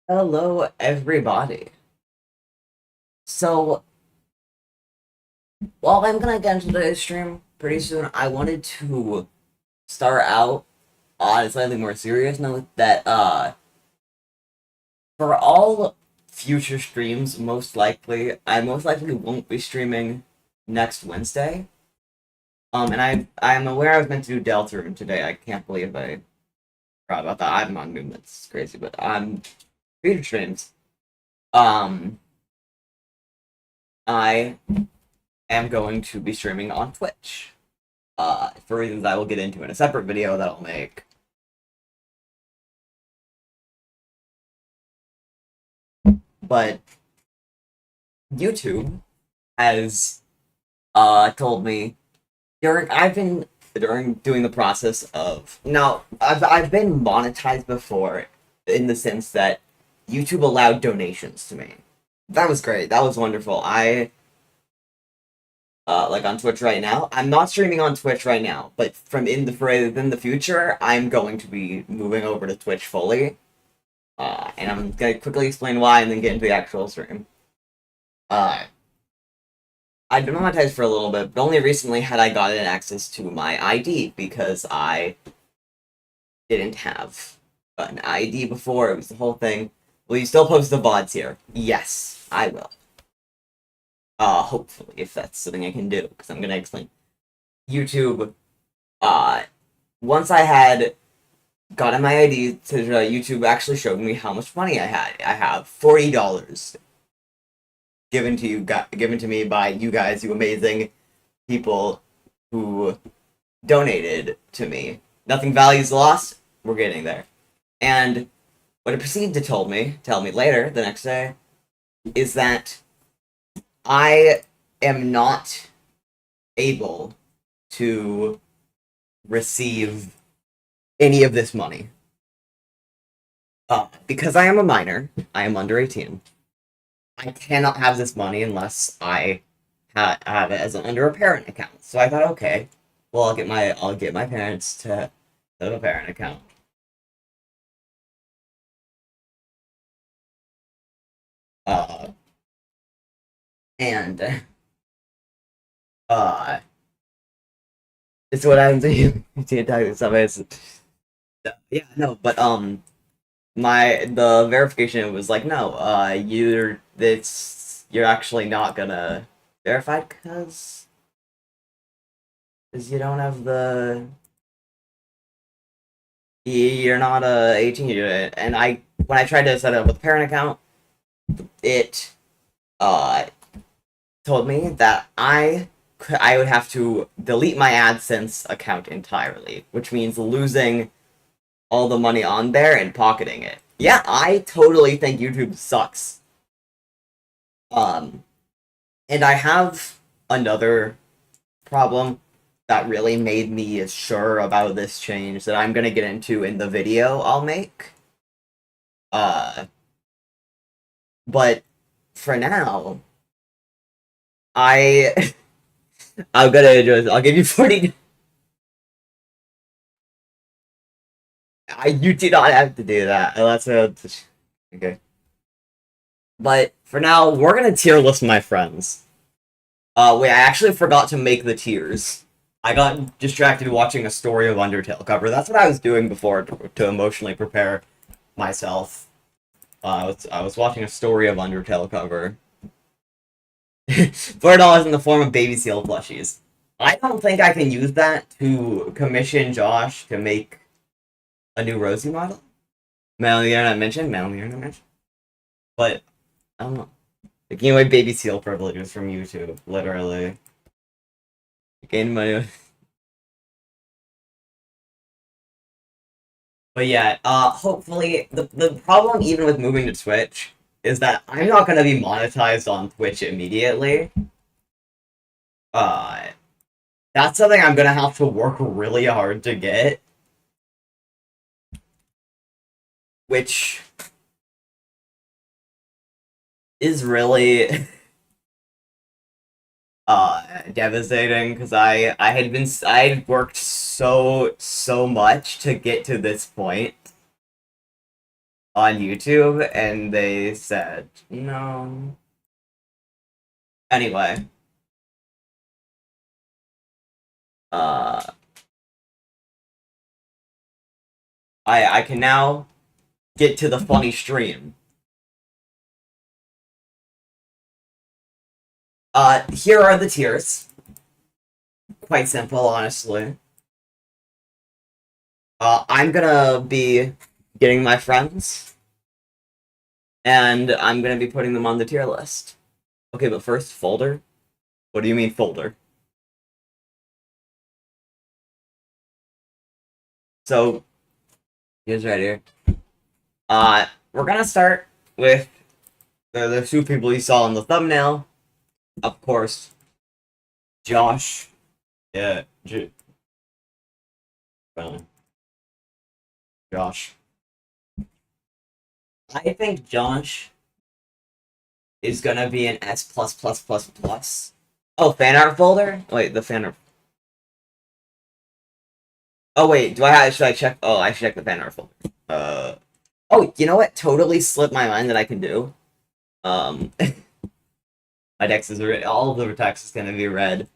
Hello, everybody. So, while I'm gonna get into today's stream pretty soon, I wanted to start out on a slightly more serious note that, for all future streams, I most likely won't be streaming next Wednesday. And I'm aware I was meant to do Delta Room today. I can't believe I forgot about that. I'm on Moon, that's crazy, but future streams. Um, I am going to be streaming on Twitch. For reasons I will get into in a separate video that I'll make. But YouTube has told me during doing the process of now I've been monetized before in the sense that YouTube allowed donations to me. That was great. That was wonderful. I like on Twitch right now. I'm not streaming on Twitch right now, but within the future, I'm going to be moving over to Twitch fully. And I'm gonna quickly explain why and then get into the actual stream. Uh, I'd been monetized for a little bit, but only recently had I gotten access to my ID because I didn't have an ID before. It was the whole thing. Will you still post the VODs here? Yes, I will. Hopefully, if that's something I can do, because I'm gonna explain. YouTube, uh, once I had gotten my ID to YouTube actually showed me how much money I had. I have $40 given to me by you guys, you amazing people who donated to me. Nothing values lost. We're getting there. And what it proceeded to tell me later the next day, is that I am not able to receive any of this money. Because I am a minor, I am under 18. I cannot have this money unless I have it as under a parent account. So I thought, okay, well, I'll get my parents to set up a parent account. Uh, and uh, it's what happens when you talk to somebody. Yeah, no, but the verification was like, no, you're actually not gonna verify because you don't have you're not 18 yet. And when I tried to set up a parent account, it uh told me that I would have to delete my AdSense account entirely, which means losing all the money on there and pocketing it. Yeah, I totally think YouTube sucks. Um, and I have another problem that really made me sure about this change that I'm gonna get into in the video I'll make. Uh, but for now, I I'll give you 40. You do not have to do that. Okay. But for now, we're gonna tier list my friends. Wait, I actually forgot to make the tiers. I got distracted watching a Story of Undertale cover. That's what I was doing before to emotionally prepare myself. I was watching a Story of Undertale cover. $4 in the form of baby seal plushies. I don't think I can use that to commission Josh to make a new Rosie model. Man on the internet mentioned. Man on the internet mentioned. But I don't know. Taking away baby seal privileges from YouTube, literally. Gain money. But yeah, hopefully the problem even with moving to Twitch is that I'm not gonna be monetized on Twitch immediately. Uh that's something I'm gonna have to work really hard to get. Which is really devastating because I had worked so much to get to this point. on YouTube, and they said no. Anyway, uh, I can now get to the funny stream. Here are the tiers. Quite simple, honestly. I'm gonna be getting my friends, and I'm gonna be putting them on the tier list. Okay, but first, folder? What do you mean, folder? So, here's right here. We're gonna start with the two people you saw in the thumbnail. Of course, Josh. Yeah, Josh. I think Josh is gonna be an S plus plus plus plus. Oh, fan art folder? Wait, the fan art. Oh wait, should I check? Oh, I should check the fan art folder. Oh, you know what? Totally slipped my mind that I can do. My text is red. All of the text is gonna be red.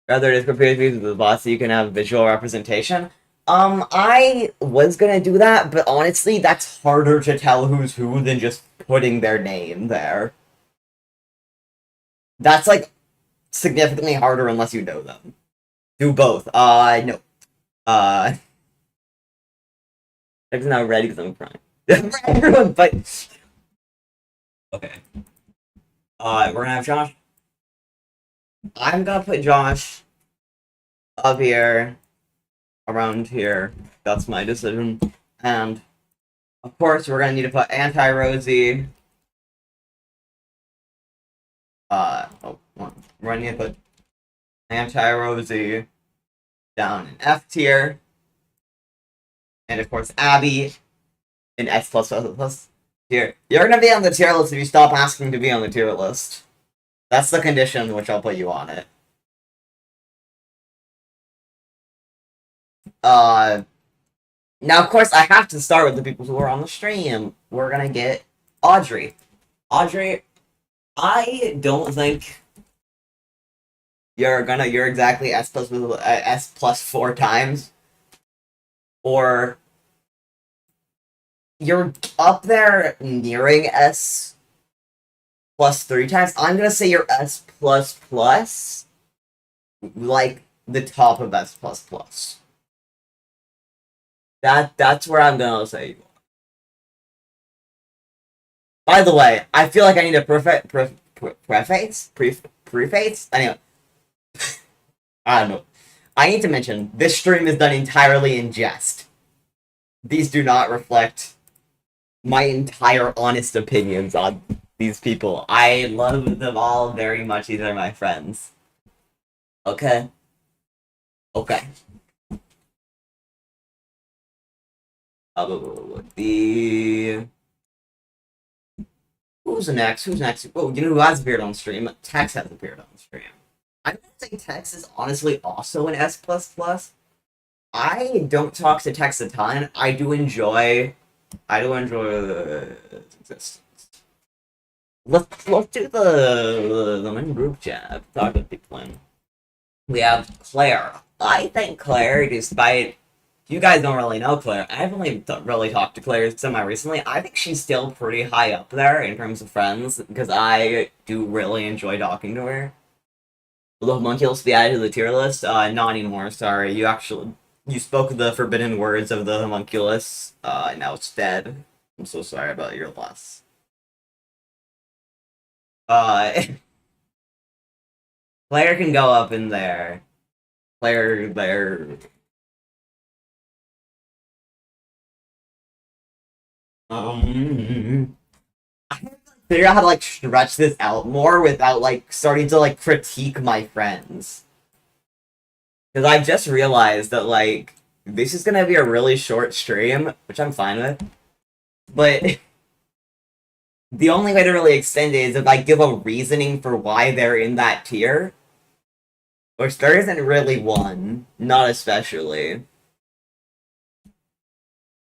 Rather than compare these with the boss, so you can have visual representation. I was gonna do that, but honestly, that's harder to tell who's who than just putting their name there. That's like significantly harder unless you know them. Do both. No. It's not ready because I'm crying. Everyone, but okay. We're gonna have Josh. I'm gonna put Josh up here, around here. That's my decision. And of course, we're gonna need to put anti-Rosie. We're gonna need to put anti-Rosie down in F tier. And of course, Abby in S plus plus plus tier. You're gonna be on the tier list if you stop asking to be on the tier list. That's the condition in which I'll put you on it. Now of course I have to start with the people who are on the stream. We're gonna get Audrey. Audrey, I don't think you're exactly S plus 4 times, or you're up there nearing S plus 3 times. I'm gonna say you're S plus plus, like the top of S plus plus. That's where I'm gonna say you are. By the way, I feel like I need a preface. Anyway, I don't know. I need to mention this stream is done entirely in jest. These do not reflect my entire honest opinions on these people. I love them all very much. These are my friends. Okay. Okay. The who's next? Who's next? Oh, you know who has appeared on stream? Tex has appeared on stream. I'm gonna say Tex is honestly also an S plus plus. I don't talk to Tex a ton. I do enjoy the existence. Let's do the main group chat. Talk to people in. We have Claire. I think Claire, despite you guys don't really know Claire, I haven't really talked to Claire semi-recently. I think she's still pretty high up there in terms of friends, because I do really enjoy talking to her. Will the homunculus be added to the tier list? Not anymore, sorry. You spoke the forbidden words of the homunculus, and now it's dead. I'm so sorry about your loss. Claire can go up in there. Claire, there. I have to figure out how to like stretch this out more without like starting to like critique my friends. Because I just realized that like this is gonna be a really short stream, which I'm fine with. But the only way to really extend it is if I give a reasoning for why they're in that tier. Which there isn't really one. Not especially.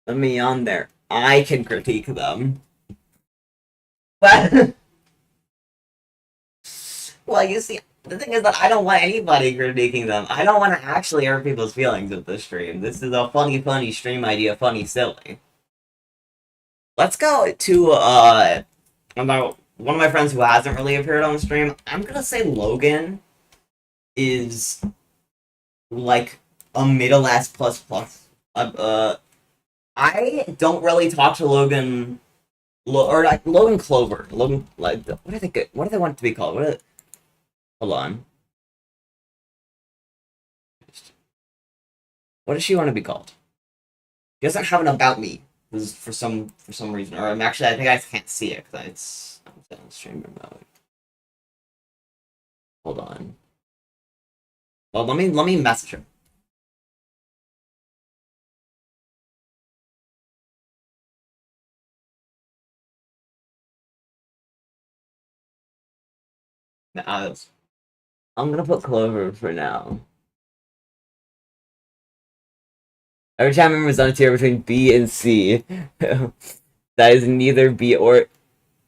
Let me on there. I can critique them. But well, you see, the thing is that I don't want anybody critiquing them. I don't want to actually hurt people's feelings with this stream. This is a funny stream idea, funny, silly. Let's go to about one of my friends who hasn't really appeared on the stream. I'm gonna say Logan is like a middle S plus plus. I don't really talk to Logan, or like Logan Clover. Logan, like what do they get? What do they want it to be called? Hold on. What does she want to be called? She doesn't have an about me. For some reason, or I'm actually I think I can't see it because it's I'm on streamer mode. Hold on. Well, let me message her. I'm gonna put Clover for now. Every time I remember it's on a tier between B and C. That is neither B or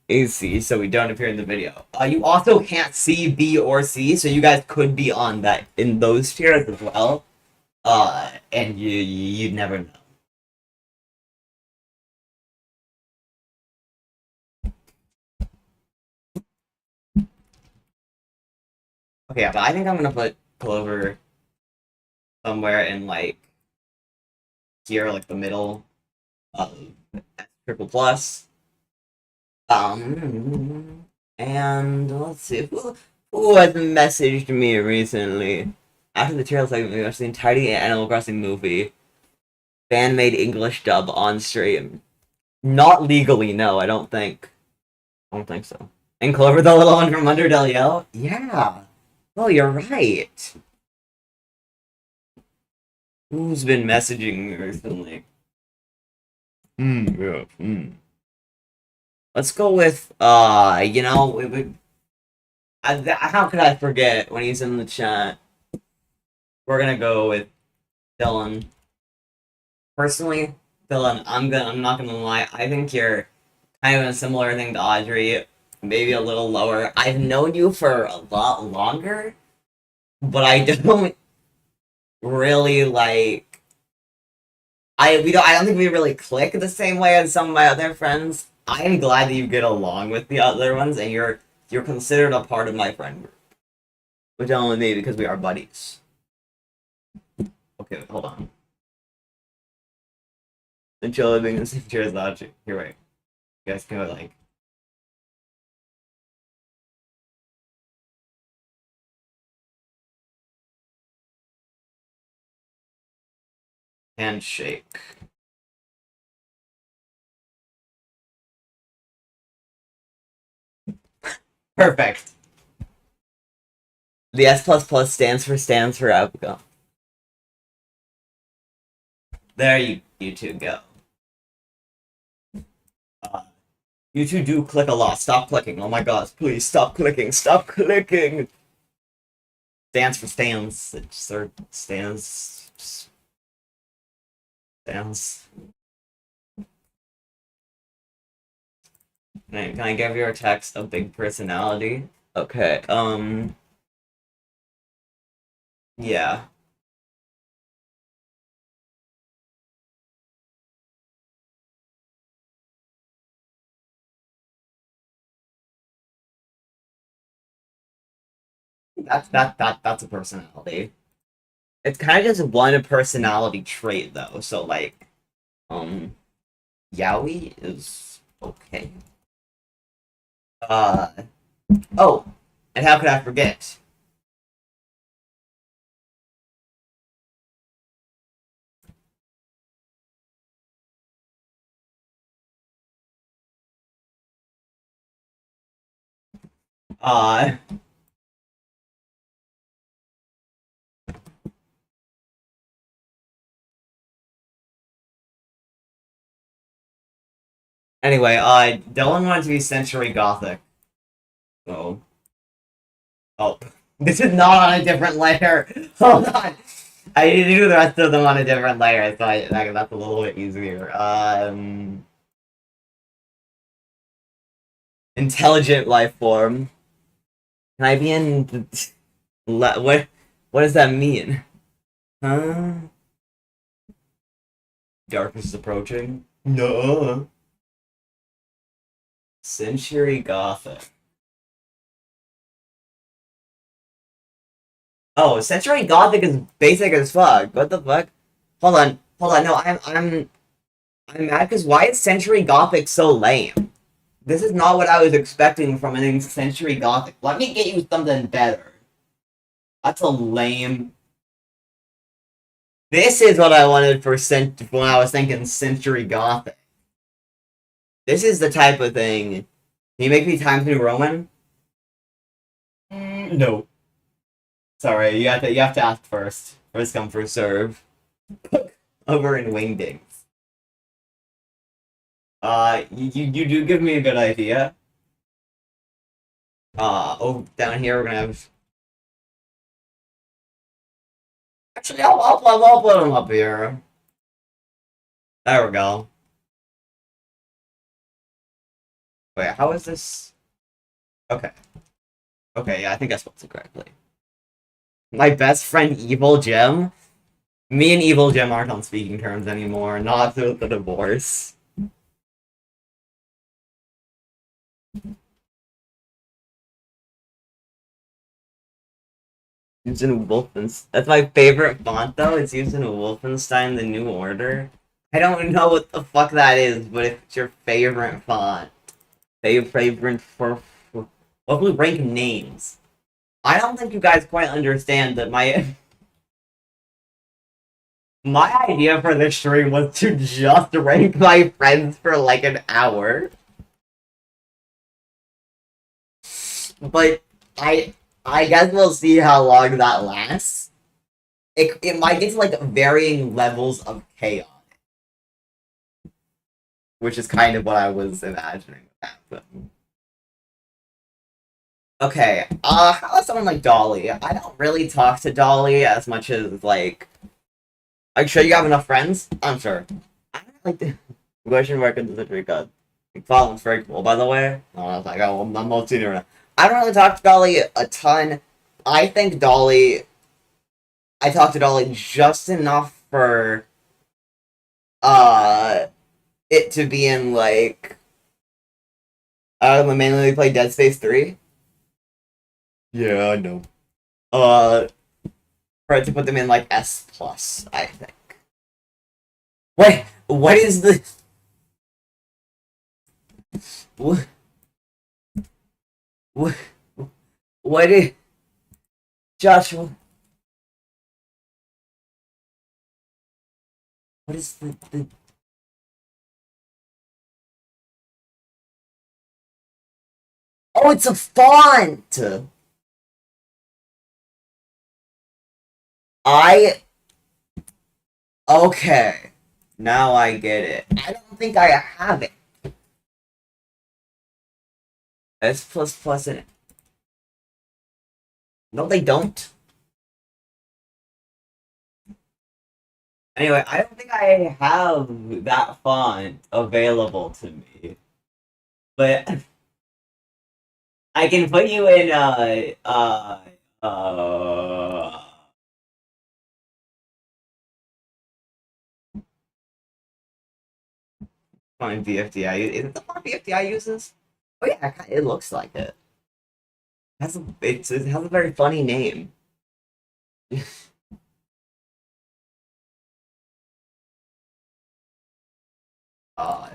a C, so we don't appear in the video. You also can't see B or C, so you guys could be on that in those tiers as well. And you'd never know. Okay, yeah, but I think I'm gonna put Clover somewhere in like here, like the middle of triple plus. And let's see who has messaged me recently. After the trail segment, we watched the entirety of Animal Crossing movie. Fan made English dub on stream. Not legally, no, I don't think. I don't think so. And Clover the little one from Under Del Yell? Yeah. Oh, you're right. Who's been messaging me recently? Yeah. Let's go with, you know, how could I forget when he's in the chat? We're gonna go with Dylan. Personally, Dylan, I'm not gonna lie, I think you're kind of a similar thing to Audrey, maybe a little lower. I've known you for a lot longer, but I don't really like. I don't think we really click the same way as some of my other friends. I am glad that you get along with the other ones, and you're considered a part of my friend group, which only me because we are buddies. Okay, hold on. Until living in the same chair as Audrey. Here, wait. You guys can go like. Handshake. Perfect. The S plus plus stands for outcome. There you two go. You two do click a lot. Stop clicking. Oh my god, please stop clicking. Stop clicking. Stands for stands. It just stands. Stands. Can I give your text a big personality? Okay, yeah. That's a personality. It's kind of just one personality trait though, so like, Yaoi is okay. Uh, oh, and how could I forget? Uh, anyway, Dylan wanted to be Century Gothic. So, oh, this is not on a different layer. Hold on. I need to do the rest of them on a different layer, so that's a little bit easier. Intelligent life form. Can I be in what does that mean? Huh? Darkness is approaching? No. Century Gothic. Oh, Century Gothic is basic as fuck. What the fuck? Hold on. Hold on. No, I'm mad because why is Century Gothic so lame? This is not what I was expecting from an Century Gothic. Let me get you something better. That's a lame. This is what I wanted for when I was thinking Century Gothic. This is the type of thing. Can you make me Times New Roman? No. Sorry, you have to ask first. First come, first serve. Over in Wingdings. You do give me a good idea. Oh, down here we're gonna have. Actually, I'll put them up here. There we go. Wait, how is this? Okay. Okay, yeah, I think I spelled it correctly. My best friend, Evil Jim. Me and Evil Jim aren't on speaking terms anymore. Not through the divorce. Used in Wolfenstein. That's my favorite font, though. It's used in Wolfenstein: The New Order. I don't know what the fuck that is, but if it's your favorite font, favorite for what we rank names. I don't think you guys quite understand that my idea for this stream was to just rank my friends for like an hour. But I guess we'll see how long that lasts. It might get to like varying levels of chaos, which is kind of what I was imagining would happen. Okay, how about someone like Dolly? I don't really talk to Dolly as much as like. Are you sure you have enough friends? I'm sure. I don't like the question mark in the century god. Following's very cool, by the way. Oh, I was like, oh, I'm not seeing her. I don't really talk to Dolly a ton. I think Dolly. I talk to Dolly just enough for uh it to be in like mainly play Dead Space 3. Yeah, I know. Uh for it to put them in like S plus, I think. Wait, what is the what what, what is Joshua? What is the Oh, it's a font. I Okay. Now I get it. I don't think I have it. S plus plus in it. No, they don't. Anyway, I don't think I have that font available to me. But I can put you in font BFDI. Is it the font BFDI uses? Oh yeah, it looks like it. It has a very funny name. uh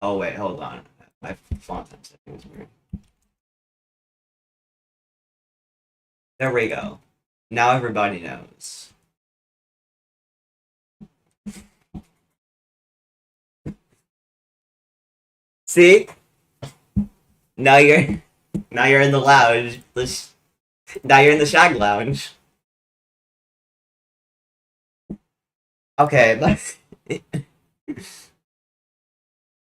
oh wait, hold on. My font setting is weird. There we go. Now everybody knows. See? Now you're now you're in the lounge. Now you're in the shag lounge. Okay, let's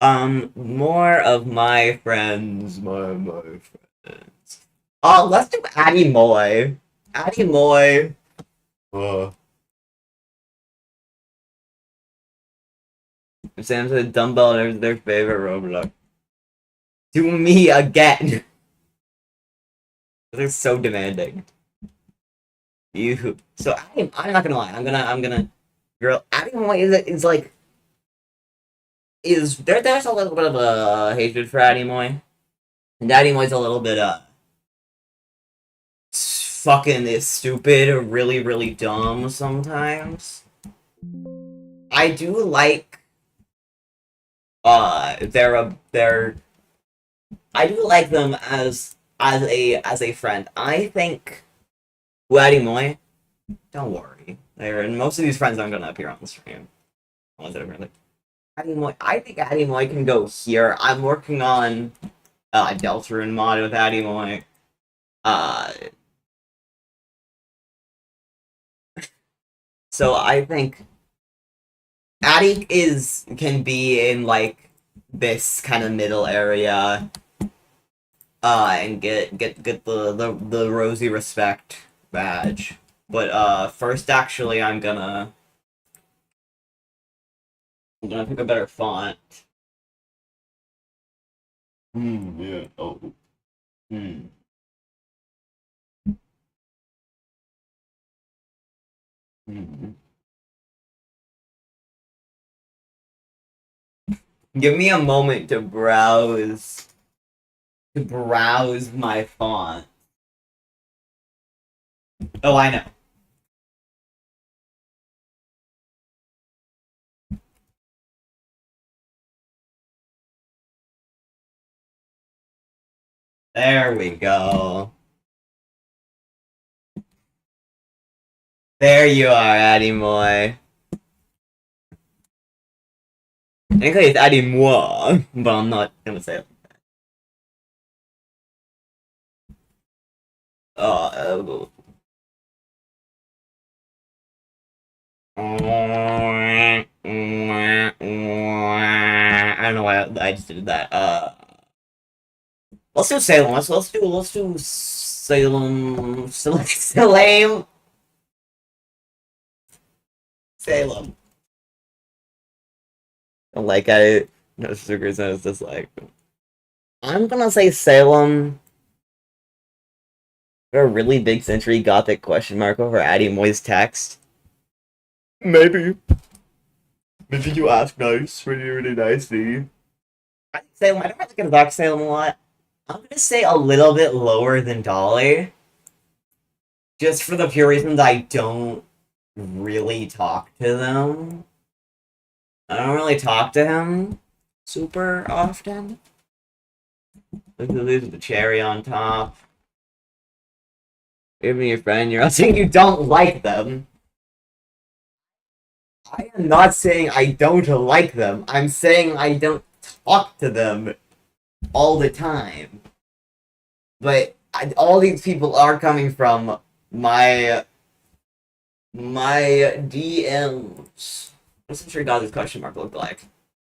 more of my friends, my friends. Oh, let's do Addie Moy. Addie Moy. Uh, Sam said dumbbell is their favorite Roblox. To me again. They're so demanding. You. So I'm not gonna lie. I'm gonna. Girl, adding more is like is there. There's a little bit of a hatred for Addie Moy. And Addie Moy's a little bit fucking is stupid or really dumb sometimes. I do like they're I do like them as a friend. I think Addie Moy, don't worry. They're and most of these friends aren't gonna appear on the stream. Ones that are really Addie Moy. I think Addie Moy can go here. I'm working on Deltarune mod with Addie Moy. Uh so I think Addie is can be in like this kind of middle area and get the Rosie respect badge. But first actually I'm gonna pick a better font. Yeah. Oh. Hmm. Hmm. Give me a moment to browse my font. Oh, I know. There we go. There you are, Addie Moy. Technically, it's Addie Moi, but I'm not gonna say it. Oh, I don't know why I just did that. Let's do Salem. Let's do Salem. Salem. Salem. Like I no sugars and it's just like I'm gonna say Salem for a really big century gothic question mark over Addie Moy's text. Maybe. Maybe you ask nice, really nicely. I think Salem, I don't really get back Salem a lot. I'm gonna say a little bit lower than Dolly. Just for the pure reason that I don't really talk to them. I don't really talk to him super often. Look at the cherry on top. Give me a friend, you're not saying you don't like them. I am not saying I don't like them. I'm saying I don't talk to them all the time. But all these people are coming from my DMs. What's the sure God this question mark look like?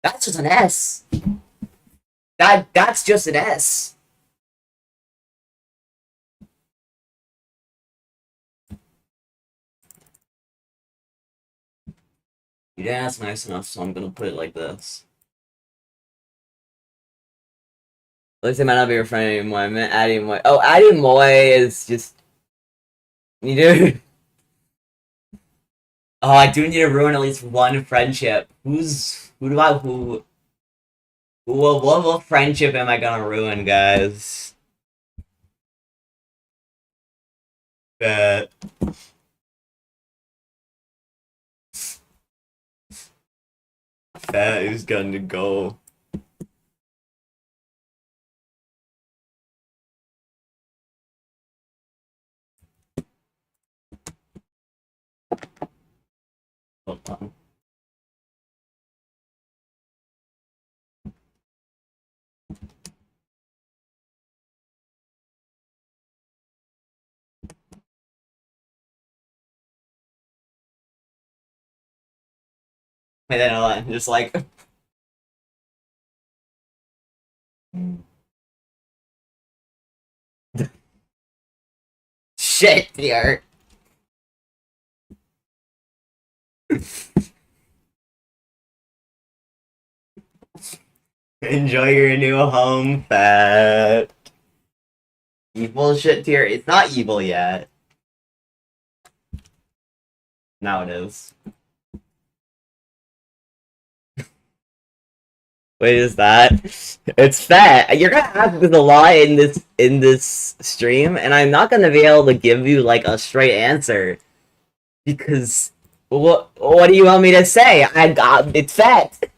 That's just an S. That's just an S. You didn't ask nice enough, so I'm gonna put it like this. At least I might not be your friend anymore. I meant Addie Moy. Oh, Addie Moy is just you do. Oh, I do need to ruin at least one friendship. What friendship am I gonna ruin, guys? That that is gonna go. Hold on. And then I'm just like shit, dear. Enjoy your new home, pet. Evil shit tier. It's not evil yet. Now it is. What is that? It's fat. You're gonna ask this a lot in this stream, and I'm not gonna be able to give you like a straight answer because what do you want me to say? I got it's fat.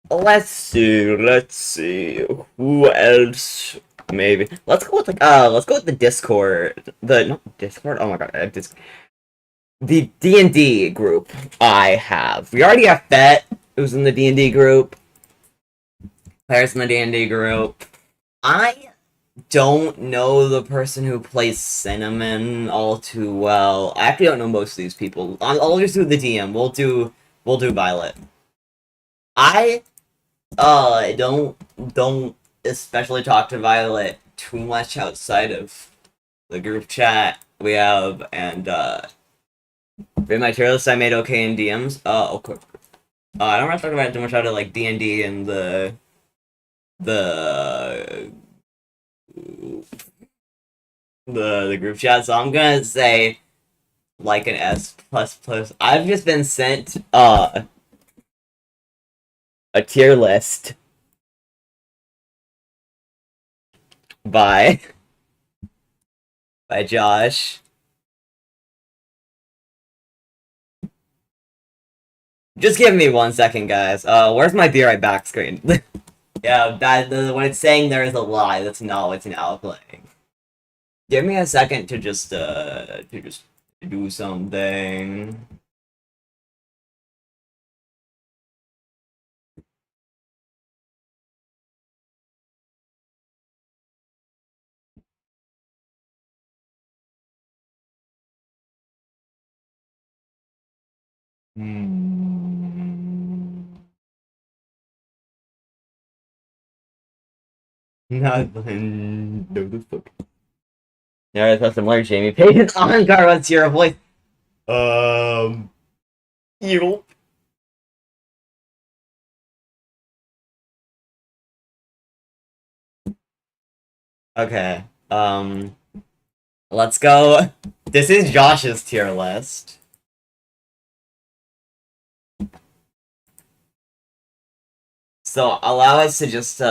Let's see. Who else? Maybe. Let's go with the Discord. The not Discord. Oh my god, the D&D group I have. We already have Fett, who's in the D&D group. Players in the D&D group. I don't know the person who plays Cinnamon all too well. I actually don't know most of these people. I'll just do the DM. We'll do Violet. I don't especially talk to Violet too much outside of the group chat we have, and in my tier list I made okay in DMs. Okay. I don't want to talk about it too much out of like D&D and the the group chat, so I'm gonna say like an S plus plus. I've just been sent a tier list by by Josh. Just give me 1 second, guys. Where's my be right back screen? Yeah, when it's saying there is a lie, that's not what's now playing. Give me a second to just do something. Nothing. No, the fuck. Yeah, I thought some more Jamie Page on guard. What's your voice? Um, you. Okay. Let's go. This is Josh's tier list. So allow us to just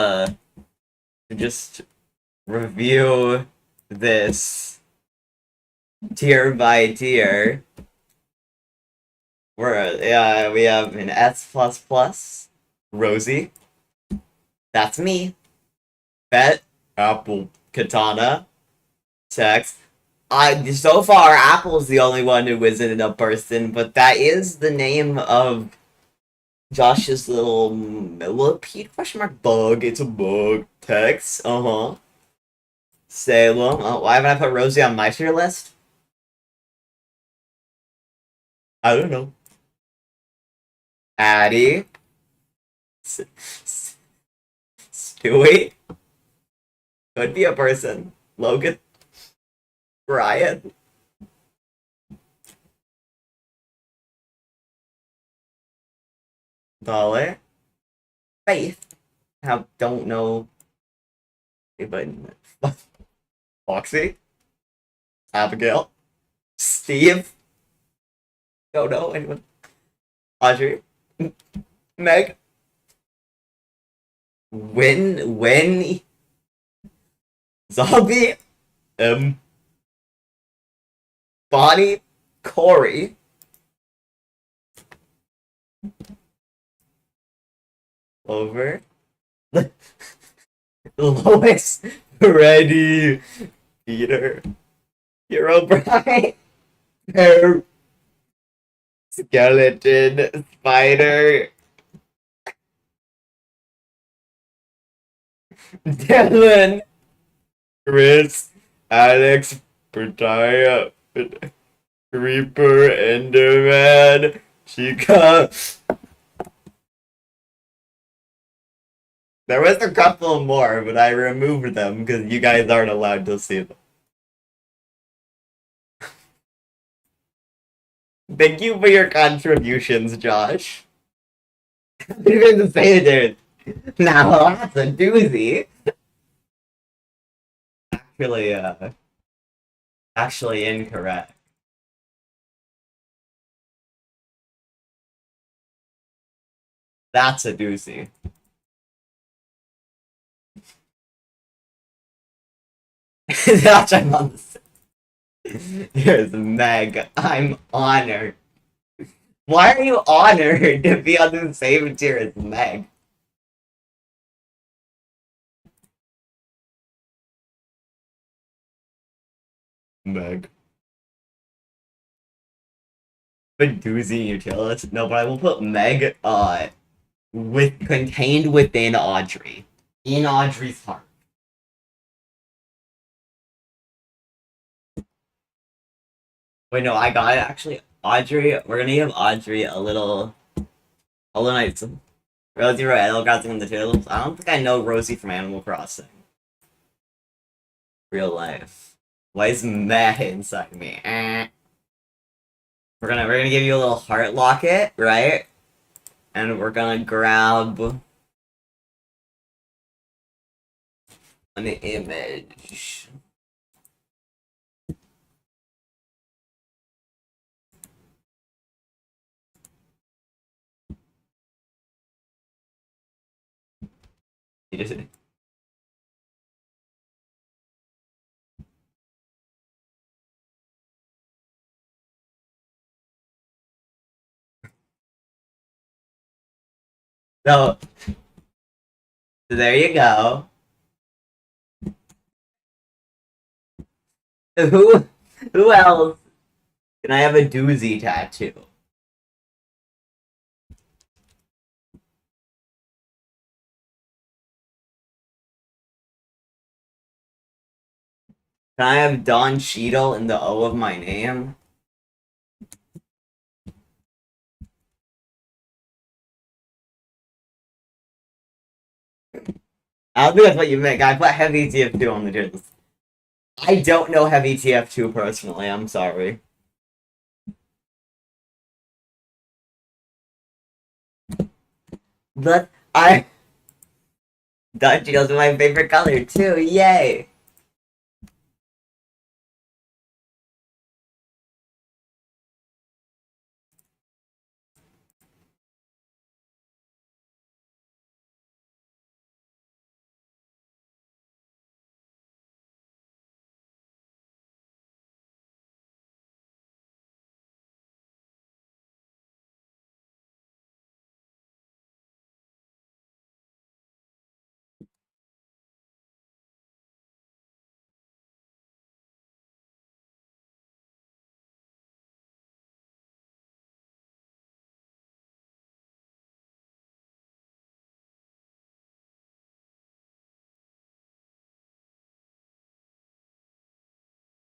review this tier by tier. We have an S plus plus, Rosie. That's me. Bet, Apple, Katana, Tex. So far Apple's the only one who isn't a person, but that is the name of Josh's little millipede question mark bug. It's a bug. Tex. Uh-huh. Salem. Oh, why haven't I put Rosie on my tier list? I don't know. Addie. Stewie. Could be a person. Logan. Brian. Dolly. Faith. Don't know. But Foxy. Abigail. Steve. Don't know anyone. Audrey. Meg. When Zombie. Bonnie. Corey. Over. Lois. Freddy. Peter. Hero Brian. Pear. Skeleton. Spider. Dylan. Chris. Alex. Bertaya. Reaper. Enderman. Chica. There was a couple more, but I removed them because you guys aren't allowed to see them. Thank you for your contributions, Josh. You're going to say it, dude. Now that's a doozy. Actually, actually incorrect. That's a doozy. Josh, I'm on the same. Here's Meg. I'm honored. Why are you honored to be on the same tier as Meg? Meg. But doozy utilist? No, but I will put Meg with contained within Audrey. In Audrey's heart. Wait, no, I got it actually. Audrey, we're gonna give Audrey a little night. Rosie wrote Animal Crossing in the tables. I don't think I know Rosie from Animal Crossing. Real life. Why is Matt inside me? We're gonna give you a little heart locket, right? And we're gonna grab an image. You just so there you go. Who who else can I have a doozy tattoo? Can I have Don Cheadle in the O of my name? I don't think that's what you meant. I put heavy TF2 on the tier list. I don't know heavy TF2 personally. I'm sorry. But I Don Cheadle's my favorite color too. Yay!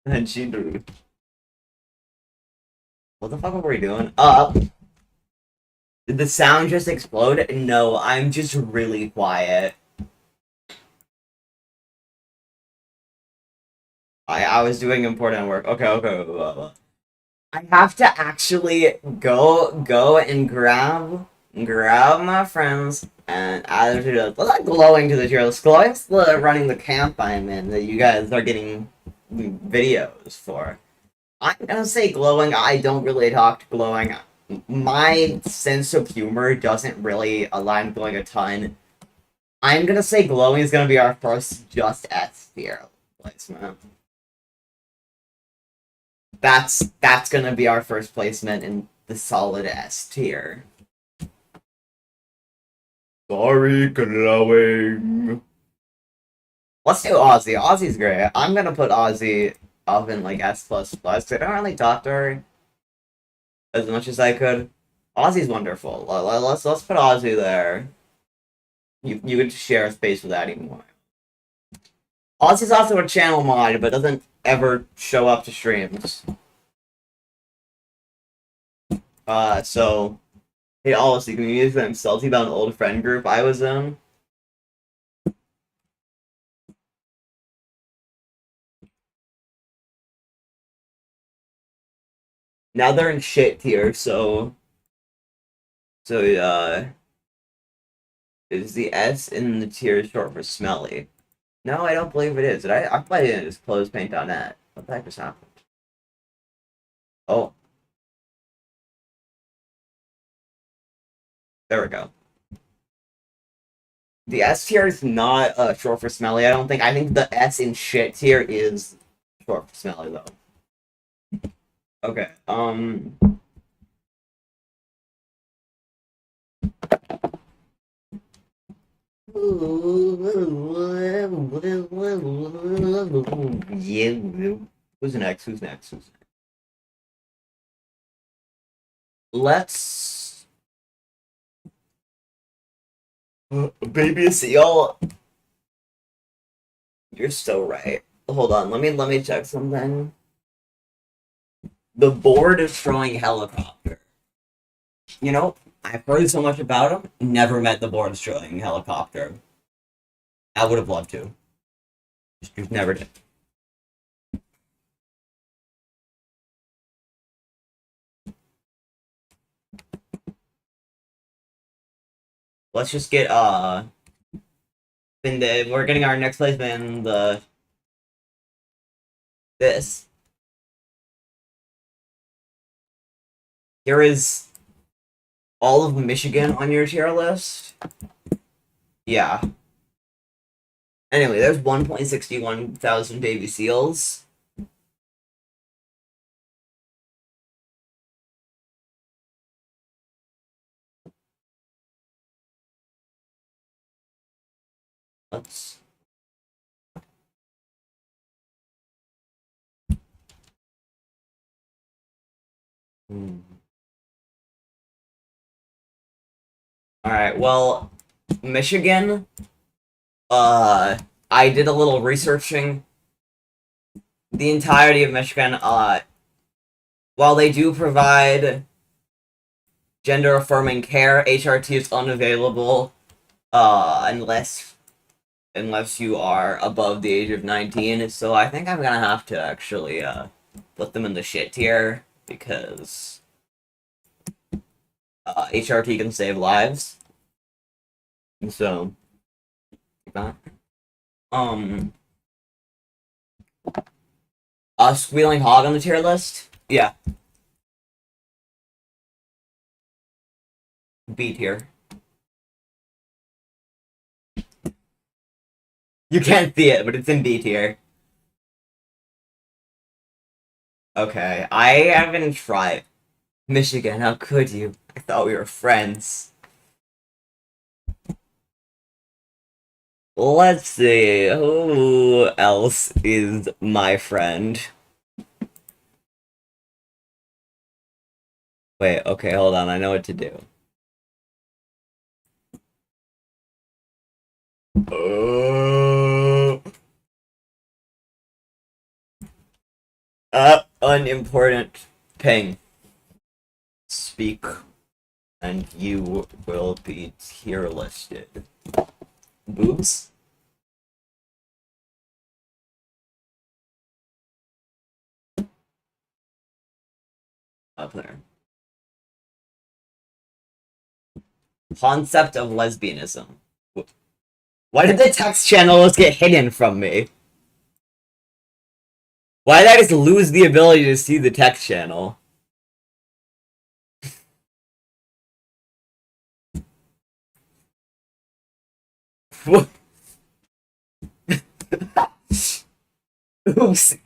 And she drew. What the fuck were we doing? Did the sound just explode? No, I'm just really quiet. I was doing important work. Okay, okay. I have to actually go and grab my friends and add them to the. Well, not glowing to the tier list. Glowing's running the camp I'm in that you guys are getting videos for. I'm gonna say glowing. I don't really talk to glowing. My sense of humor doesn't really align with glowing a ton. I'm gonna say glowing is gonna be our first just S tier placement. That's gonna be our first placement in the solid S tier. Sorry, glowing. Let's do Ozzy. Ozzy's great. I'm gonna put Ozzy up in like S plus plus. I don't really talk to her as much as I could. Ozzy's wonderful. Let's put Ozzy there. You could share a space with that anymore. Ozzy's also a channel mod, but doesn't ever show up to streams. So hey, Ozzy, can you use that salty about an old friend group I was in? Now they're in shit tier, is the S in the tier short for smelly? No, I don't believe it is. I played it as clothespaint.net. What the heck just happened? Oh, there we go. The S tier is not short for smelly, I don't think. I think the S in shit tier is short for smelly though. Okay. Yeah. Who's next? Who's next? Let's baby a seal. You're so right. Hold on, let me check something. The board is showing helicopter. You know, I've heard so much about him. Never met the board showing helicopter. I would have loved to. Just never did. Let's just get we're getting our next placement in the this. Here is all of Michigan on your tier list. Yeah. Anyway, there's 1.61 thousand baby seals. Let's. All right. Well, Michigan. I did a little researching. The entirety of Michigan. While they do provide gender affirming care, HRT is unavailable. Unless you are above the age of 19. So I think I'm gonna have to actually put them in the shit tier because HRT can save lives. So um Squealing Hog on the tier list. Yeah. B tier. You can't see it, but it's in B tier. Okay, I haven't tried. Michigan, how could you? I thought we were friends. Let's see, who else is my friend? Wait, okay, hold on, I know what to do. Unimportant ping. Speak, and you will be tier listed. Boobs? Up there. Concept of lesbianism. Why did the text channels get hidden from me? Why did I just lose the ability to see the text channel? Oops.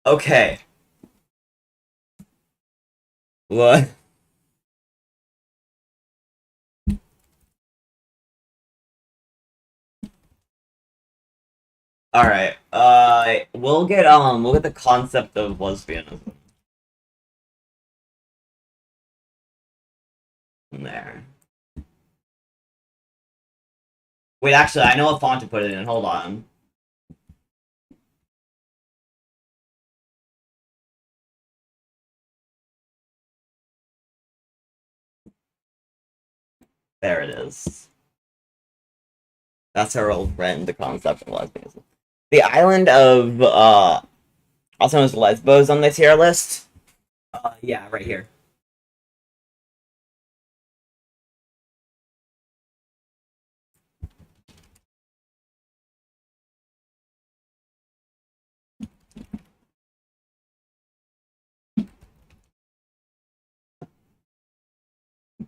Okay. What? Alright. We'll get the concept of lesbianism. There. Wait, actually, I know what font to put it in. Hold on. There it is. That's our old friend, the concept of lesbianism. The island of Also known as lesbos on the tier list. Yeah, right here.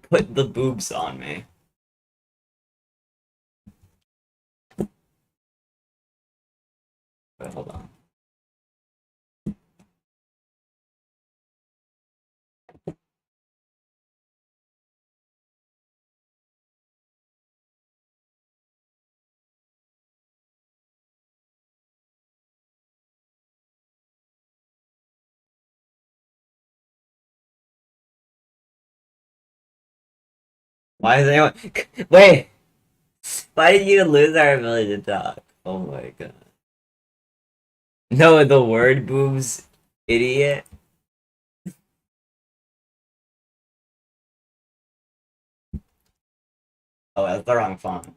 Put the boobs on me. Wait, hold on. Why is anyone? Wait. Why did you lose our ability to talk? Oh my god. No, the word boobs, idiot. Oh, that's the wrong font.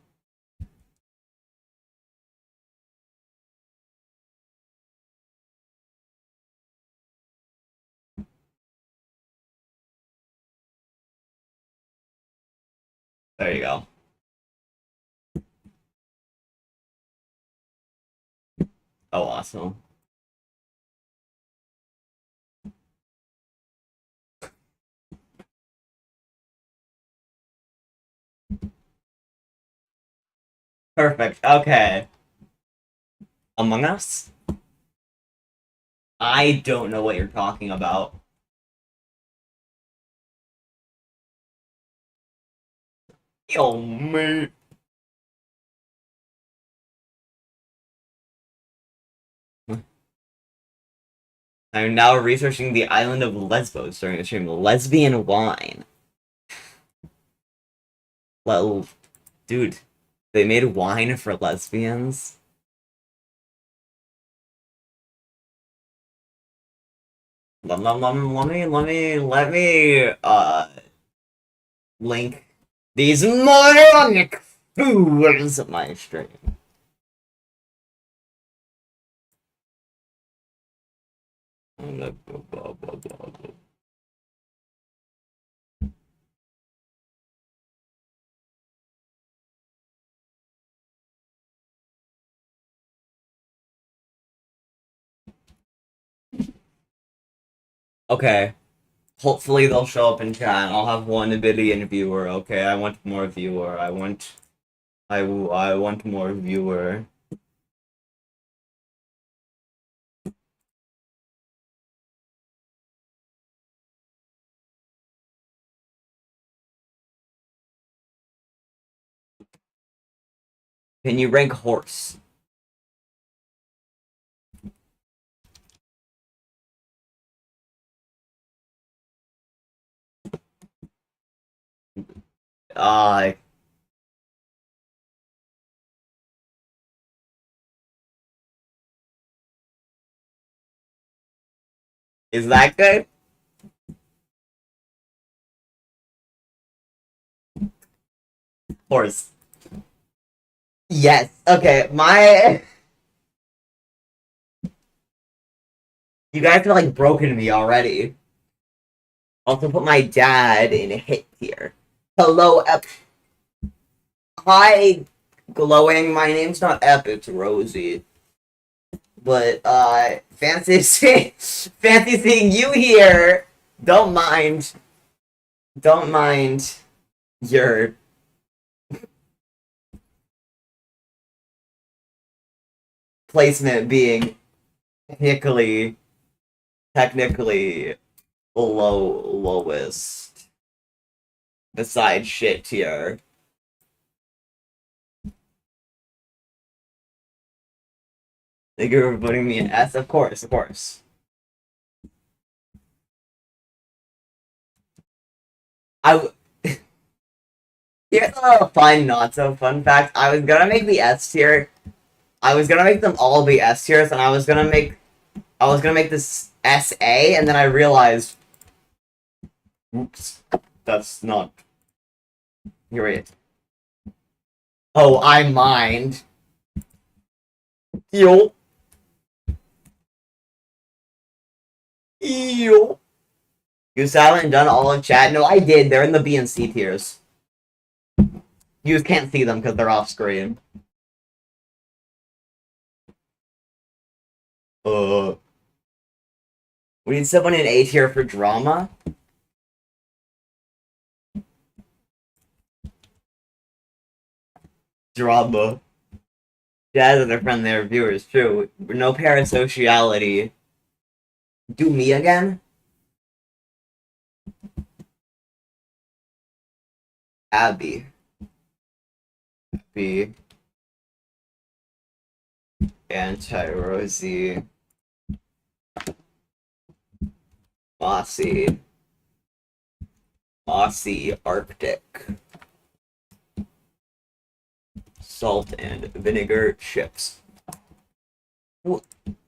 There you go. Oh, awesome. Perfect. Okay. Among Us? I don't know what you're talking about. Yo, me. I'm now researching the island of Lesbos during the stream. Lesbian wine. Well, dude, they made wine for lesbians. Let me link these moronic fools of my stream. Okay. Hopefully they'll show up in chat. I'll have 1 billion viewer. Okay, I want more viewer. I want more viewer. Can you rank horse? Uh, is that good? Horse. Yes. Okay, my you guys have like broken me already. Also put my dad in a hit tier. Hello, hi, glowing. My name's not Ep, it's Rosie. But fancy fancy seeing you here. Don't mind. Don't mind your placement being technically lowest besides shit tier. Thank you for putting me in S, of course, of course. I Here's a little fun, not so fun fact. I was gonna make the S tier. I was gonna make them all be S tiers, and I was gonna make this SA, and then I realized, oops, that's not. You're right. Oh, I mind. Yo. Ew. You still haven't done all in chat? No, I did. They're in the B and C tiers. You just can't see them because they're off screen. We need someone in A tier for drama. Drama. Jazz and their friend, their viewers, true. No parasociality. Do me again? Abby. Abby. Anti-Rosie. Mossy. Mossy Arctic. Salt and vinegar chips.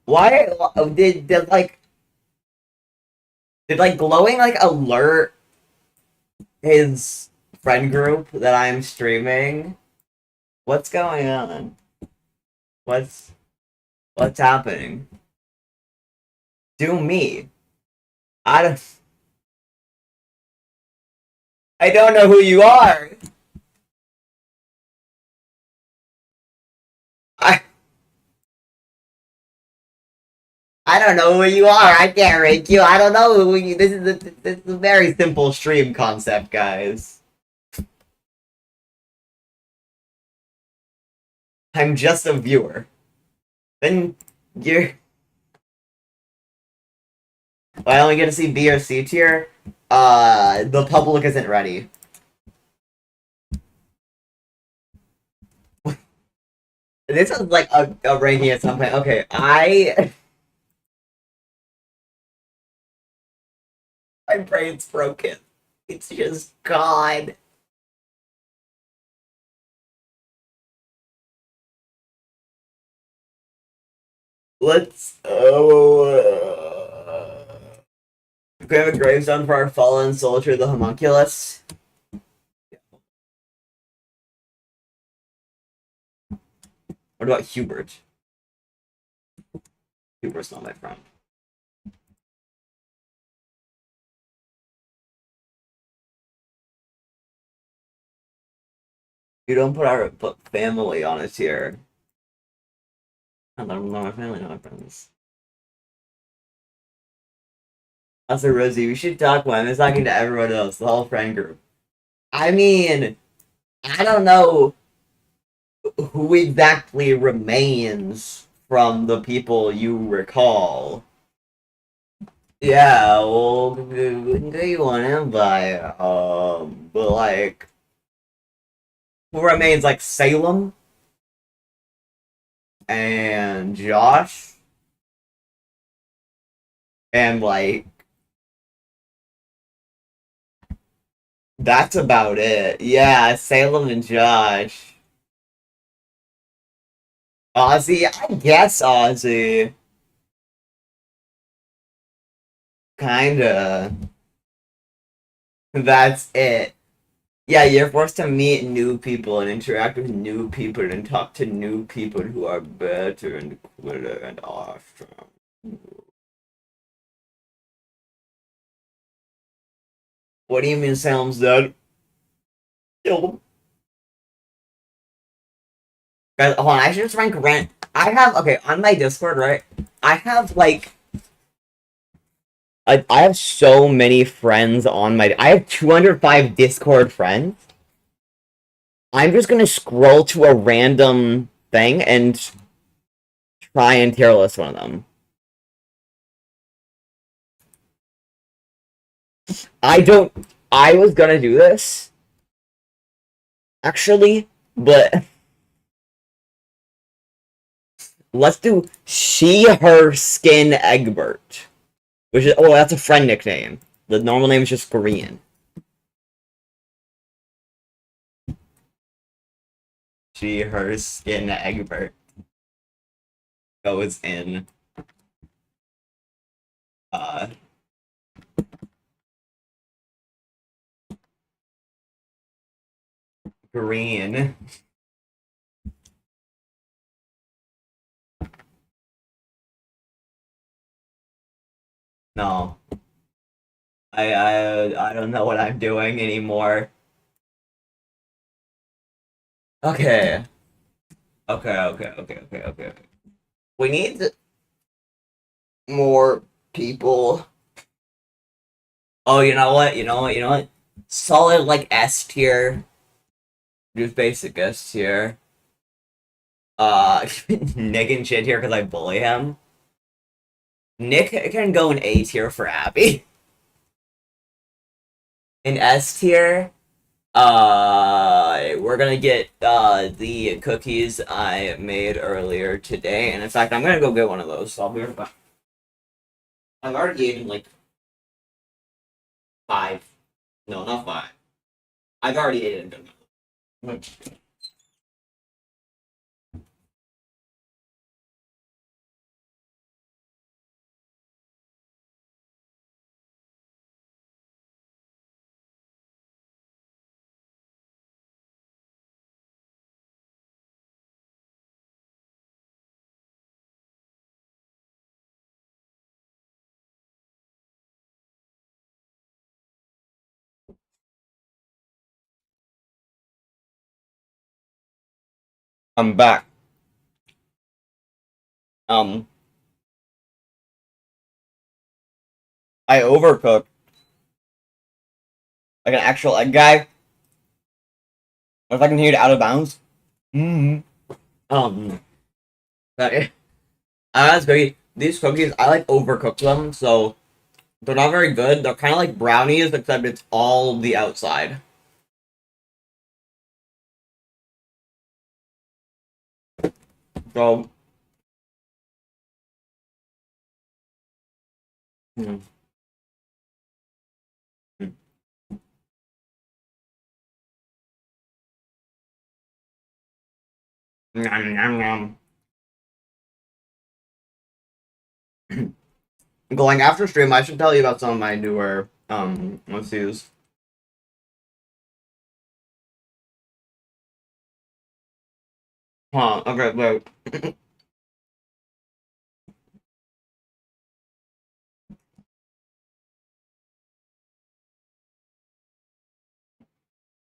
Why did glowing like alert his friend group that I'm streaming? What's going on? What's happening? Do me. I don't know who you are. I don't know who you are. I can't rank you. I don't know who you. This is a very simple stream concept, guys. I'm just a viewer. Then you're. I only get to see B or C tier. The public isn't ready. This is like a ranking at some point. Okay, my brain's broken. It's just gone. Let's. Can we have a gravestone for our fallen soldier, the homunculus? What about Hubert? Hubert's not my friend. You don't put family on it here. I don't know my family, not my friends. Also, Rosie, we should talk when I'm talking to everyone else, the whole friend group. I mean, I don't know who exactly remains from the people you recall. Yeah, well, we can get you an invite, but like, who remains? Like Salem and Josh and like that's about it. Yeah, Salem and Josh. Ozzy, I guess Ozzy. Kinda. That's it. Yeah, you're forced to meet new people and interact with new people and talk to new people who are better and cooler and awesome. What do you mean Salem's dead? Killed him. Guys, hold on, I should just rank rent. I have, okay, on my Discord, right? I have like I have so many friends on my. I have 205 Discord friends. I'm just gonna scroll to a random thing and try and tier list one of them. I don't. I was gonna do this actually, but let's do she, her, skin, Egbert, which is that's a friend nickname. The normal name is just Korean. She, her, skin, Egbert goes in. Uh, Green. No. I don't know what I'm doing anymore. Okay. Okay. We need more people. Oh, you know what? Solid like S tier. Just basic S tier. Nick and shit here because I bully him. Nick can go in A tier for Abby. In S tier, we're gonna get the cookies I made earlier today, and in fact, I'm gonna go get one of those. So I'll be right back. I've already eaten like five. No, not five. I've already eaten a good. I'm back. Um, I overcooked like an actual egg guy. If I can hear it out of bounds. Mm-hmm. That, that's cookie. These cookies, I like overcook them, so they're not very good. They're kind of like brownies, except it's all the outside. So, mm, mm, nom, nom, nom. Going after stream, I should tell you about some of my newer let's use. Huh, okay, wait.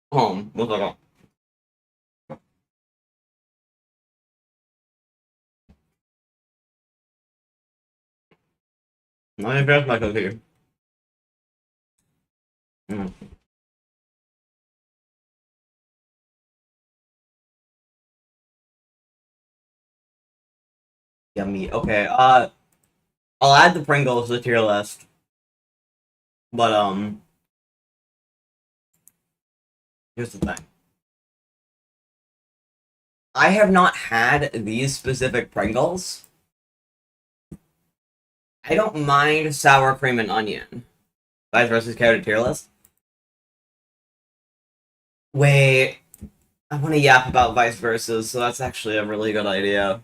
One second. Let me finish my cookie. Mm, yummy. Okay, I'll add the Pringles to the tier list, but here's the thing. I have not had these specific Pringles. I don't mind sour cream and onion. Vice versus carrot tier list. Wait, I want to yap about vice versa, so that's actually a really good idea.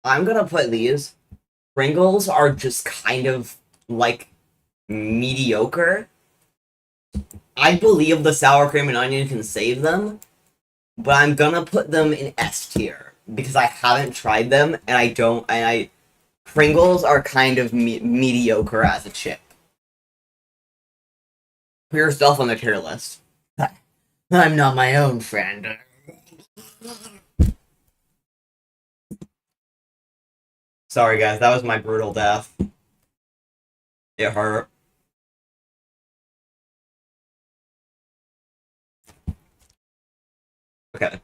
I'm gonna put these. Pringles are just kind of like mediocre. I believe the sour cream and onion can save them, but I'm gonna put them in S tier because I haven't tried them and I don't. And I Pringles are kind of mediocre as a chip. Put yourself on the tier list. I'm not my own friend. Sorry, guys, that was my brutal death. It hurt. Okay.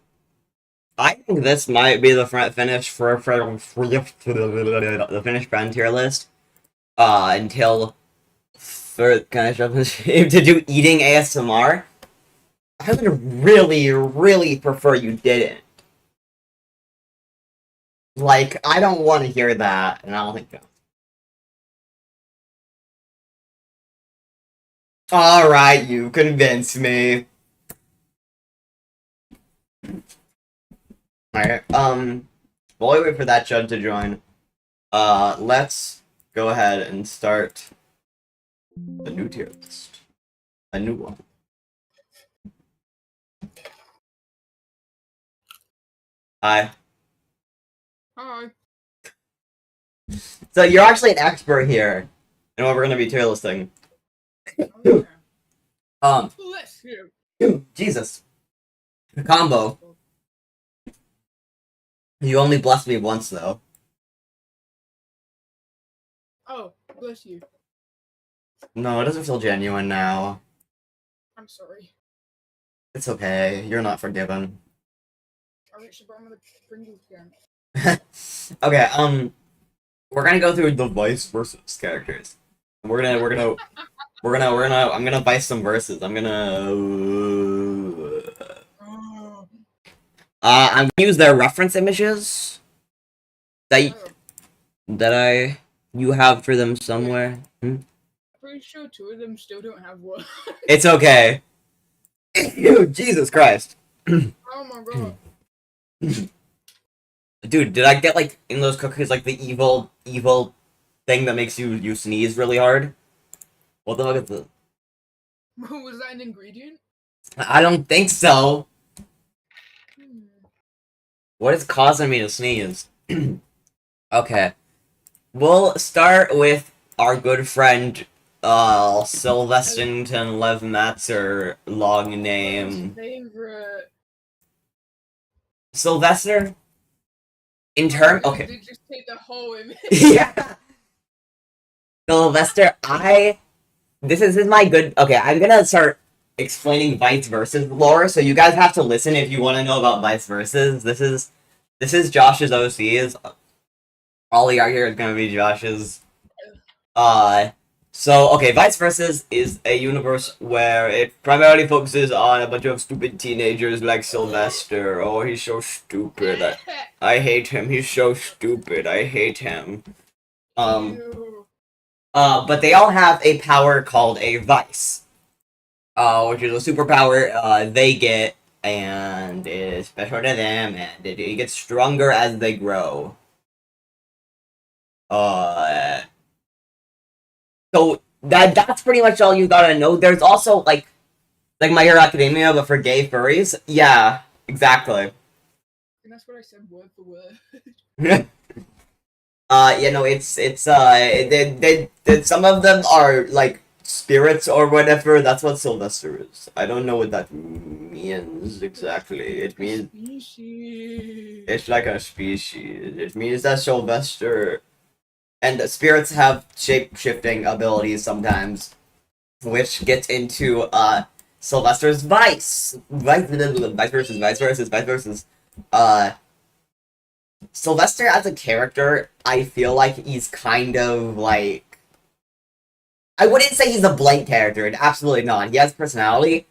I think this might be the front finish for the finished friend tier list. Until can I jump in to do eating ASMR? I would really prefer you didn't. Like, I don't want to hear that, and I don't think. All right, you convinced me. All right. While we wait for that Judd to join, let's go ahead and start a new tier list. A new one. Hi. Hi. So you're actually an expert here in what we're gonna be tier listing. Oh, yeah. Bless you. Jesus. Combo. You only blessed me once though. Oh, bless you. No, it doesn't feel genuine now. I'm sorry. It's okay. You're not forgiven. Alright, so I'm gonna bring you again. Okay, we're gonna go through the vice versus characters. I'm gonna vice some verses. I'm gonna I'm gonna use their reference images that Oh, you have for them somewhere. pretty sure two of them still don't have one. It's okay. Jesus Christ. Oh my god. Dude, did I get like in those cookies like the evil thing that makes you sneeze really hard? What the fuck is this? Was that an ingredient? I don't think so. Hmm. What is causing me to sneeze? Okay. We'll start with our good friend Sylvestington Levmatzer, long name. Favorite. Sylvester? In turn, okay. They just take the whole image. Yeah. Sylvester, this is my good. Okay, I'm gonna start explaining vice versus lore, so you guys have to listen if you want to know about vice versus. This is Josh's OCs. All we are here is gonna be Josh's. So okay, vice versus is a universe where it primarily focuses on a bunch of stupid teenagers like Sylvester. Oh, he's so stupid. I hate him. He's so stupid. I hate him. Ew. But they all have a power called a vice, which is a superpower they get, and is special to them, and it gets stronger as they grow. So that's pretty much all you gotta know. There's also like My Hero Academia, but for gay furries. Yeah, exactly. And that's what I said word for word. You know, it's some of them are like spirits or whatever. That's what Sylvester is. I don't know what that means exactly. It means Species. it's like a species. It means that Sylvester and the spirits have shape-shifting abilities sometimes, which gets into Sylvester's vice versus. Sylvester as a character, I feel like he's kind of like, I wouldn't say he's a blank character, absolutely not. He has personality,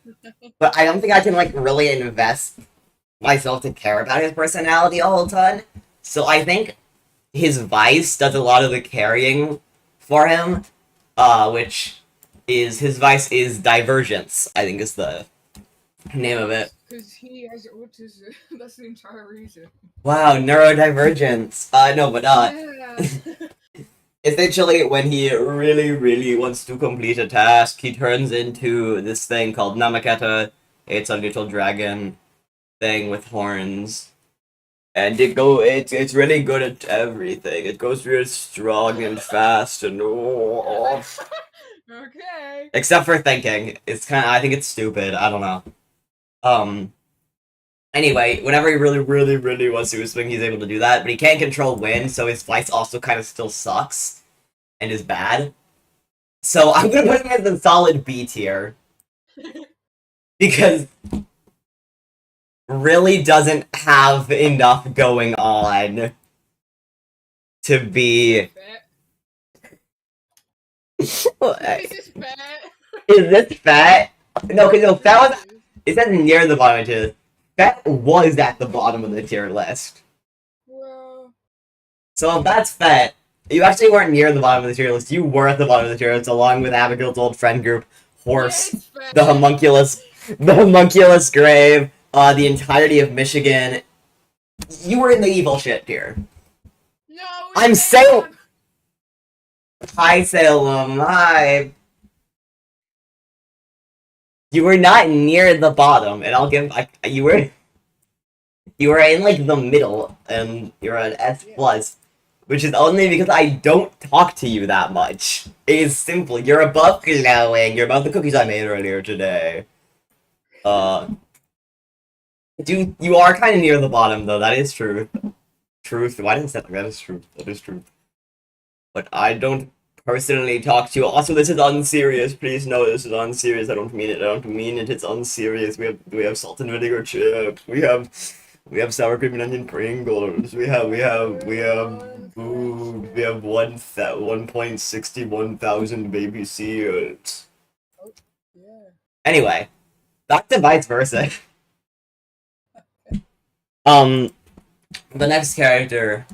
but I don't think I can like really invest myself to care about his personality all the time. So I think his vice does a lot of the carrying for him, which is his vice is divergence, I think is the name of it. Because he has autism. That's the entire reason. Wow, neurodivergence. No, but Yeah. essentially, when he really, really wants to complete a task, he turns into this thing called Namaketa. It's a little dragon thing with horns. And it's really good at everything. It goes real strong and fast and Okay. except for thinking. I think it's stupid. I don't know. Anyway, whenever he really, really, really wants to swing, he's able to do that, but he can't control wind, so his vice also kind of still sucks and is bad. So I'm gonna put him as a solid B tier because really doesn't have enough going on to be. Is this fat? Is this fat? No, because no, fat was. It says near the bottom of the tier. Fat was at the bottom of the tier list. Well, So if that's fat, you actually weren't near the bottom of the tier list. You were at the bottom of the tier list, along with Abigail's old friend group, Horse, yeah, the homunculus grave, the entirety of Michigan. You were in the evil shit tier. No, I'm saying. Hi, Salem. Hi. You were not near the bottom, and I'll give. You were. You are in like the middle, and you're an S plus, which is only because I don't talk to you that much. It is simple. You're above glowing. You're above the cookies I made earlier today. Uh, you are kind of near the bottom though. That is true. Truth. Why didn't I say that? That is truth. That is truth. But I don't personally talk to you. Also, this is unserious. Please know this is unserious. I don't mean it. I don't mean it. It's unserious. We have salt and vinegar chips. We have sour cream and onion Pringles. We have food. We have 1.61 thousand baby seals. Yeah. Anyway, back to vice versa. The next character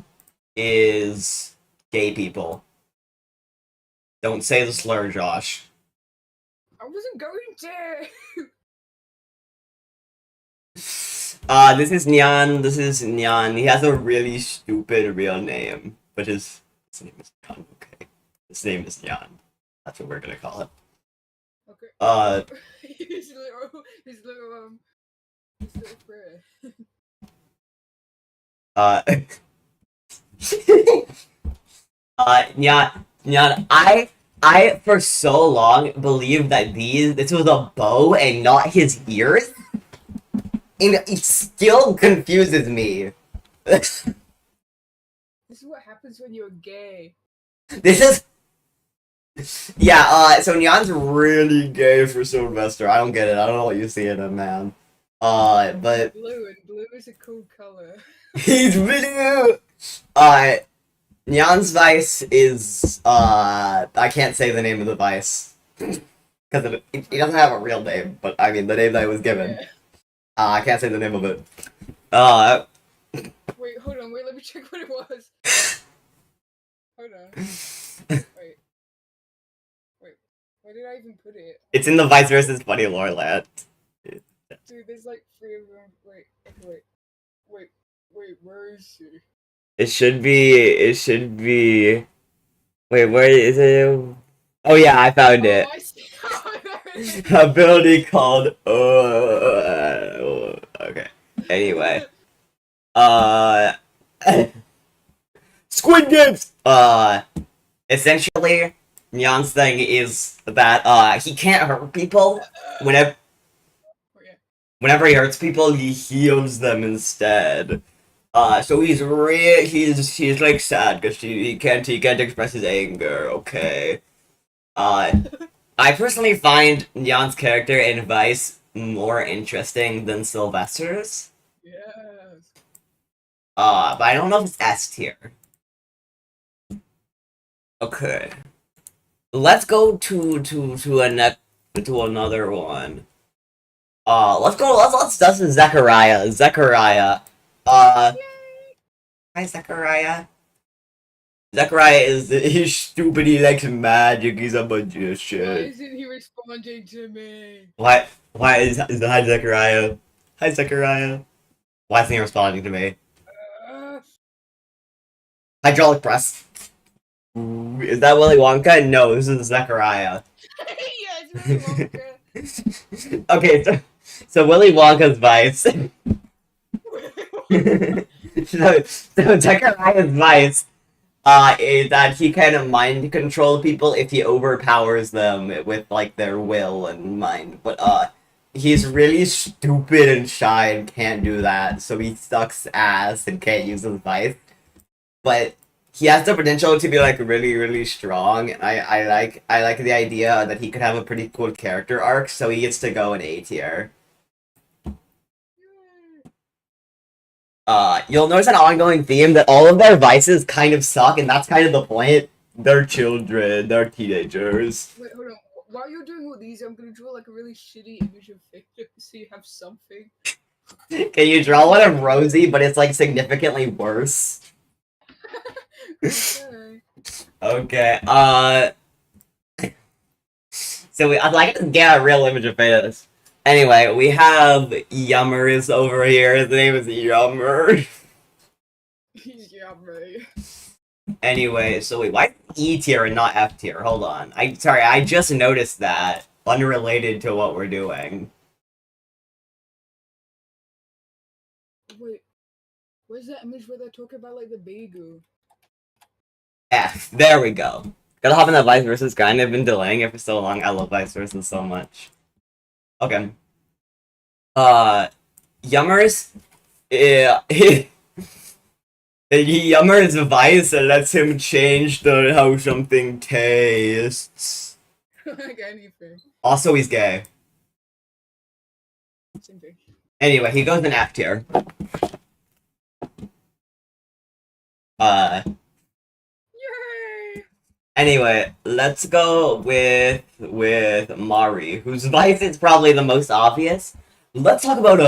is gay people. Don't say the slur, Josh. I wasn't going to. This is Nyan. This is Nyan. He has a really stupid real name, but his name is Nyan. Okay, his name is Nyan. That's what we're gonna call it. Okay. His little prayer. Nyan. I for so long believed that this was a bow and not his ears, and it still confuses me. This is what happens when you're gay. This is. Yeah, so Nyan's really gay for Sylvester. I don't get it. I don't know what you see in him, man. But Blue, and blue is a cool color. he's blue! Nyan's vice is, I can't say the name of the vice. Because he doesn't have a real name, but I mean, the name that I was given. Yeah. I can't say the name of it. Wait, hold on. Wait, let me check what it was. Hold on. Wait. Where did I even put it? It's in the Vice versus Funny Lore land. Dude, there's like 3 of them. Wait, where is she? It should be. Wait, where is it? Oh yeah, I found it. I see. Oh, there it is. Ability called. Okay. Anyway. Squid Games. Essentially, Nyan's thing is that he can't hurt people. Whenever Oh, yeah. whenever he hurts people, he heals them instead. So he's like sad because he can't express his anger. Okay. I personally find Nyan's character in Vice more interesting than Sylvester's. Yes. But I don't know if it's S tier. Okay. Let's go to another one. Let's dust Zechariah. Zechariah. Hi Zechariah. Zechariah he's stupid, he likes magic, he's a Why magician. isn't he responding to me? Why is hi Zechariah? Hi Zechariah. Why isn't he responding to me? Hydraulic press. Is that Willy Wonka? No, this is Zechariah. Yeah, it's really Wonka. Okay, so Willy Wonka's vice. so Zechariah's vice is that he kind of mind control people if he overpowers them with like their will and mind. But he's really stupid and shy and can't do that, so he sucks ass and can't use his vice. But he has the potential to be like really, really strong. And I like the idea that he could have a pretty cool character arc, so he gets to go in A tier. You'll notice an ongoing theme that all of their vices kind of suck, and that's kind of the point. They're children, they're teenagers. Wait, hold on. While you're doing all these, I'm gonna draw like a really shitty image of Victor so you have something. Can you draw one of Rosie, but it's like significantly worse? Okay. Okay, so I'd like to get a real image of this. Anyway, we have Yummers over here. His name is Yummer. Yeah, right. Anyway, so wait, why E tier and not F tier? Hold on. I just noticed that. Unrelated to what we're doing. Wait, Where's that image where they're talking about like the bagel? F. There we go. Gotta hop in that Vice versus grind. I've been delaying it for so long. I love Vice versus so much. Okay. Yummers. Yeah. Yummers Vice lets him change how something tastes. Like anything. Also, he's gay. Same thing. Anyway, he goes in F tier. Yay! Anyway, let's go with Mari, whose Vice is probably the most obvious. Let's talk about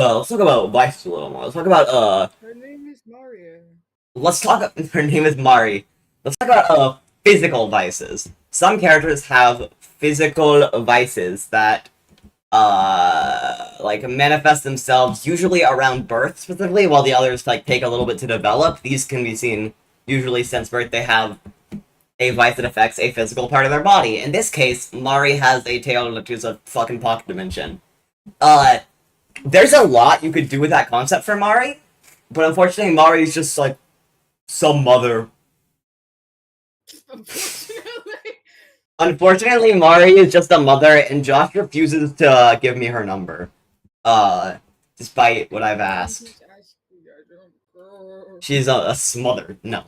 Vice a little more. Let's talk about Her name is Mario. her name is Mari. Let's talk about physical vices. Some characters have physical vices that like manifest themselves usually around birth specifically, while the others like take a little bit to develop. These can be seen usually since birth. They have a vice that affects a physical part of their body. In this case, Mari has a tail that is a fucking pocket dimension. There's a lot you could do with that concept for Mari, but unfortunately Mari is just like some mother. Unfortunately, Mari is just a mother, and Josh refuses to give me her number. Despite what I've asked. She's a smother. No.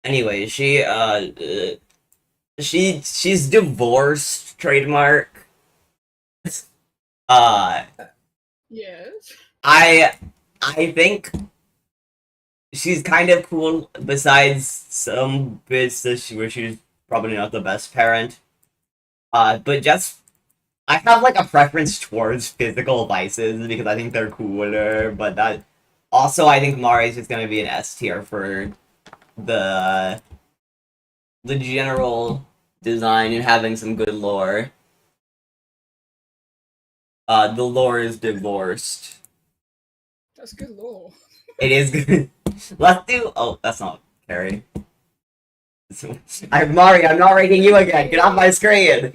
Anyway, she's divorced, trademark. Yes. I think she's kind of cool, besides some bits where she's probably not the best parent. But just, I have like a preference towards physical vices because I think they're cooler, but that, also I think Mari's just gonna be an S tier for the general design and having some good lore. The lore is divorced. That's good lore. It is good. Let's do. Oh, that's not Carrie. I'm Mari. I'm not rating you again. Get off my screen.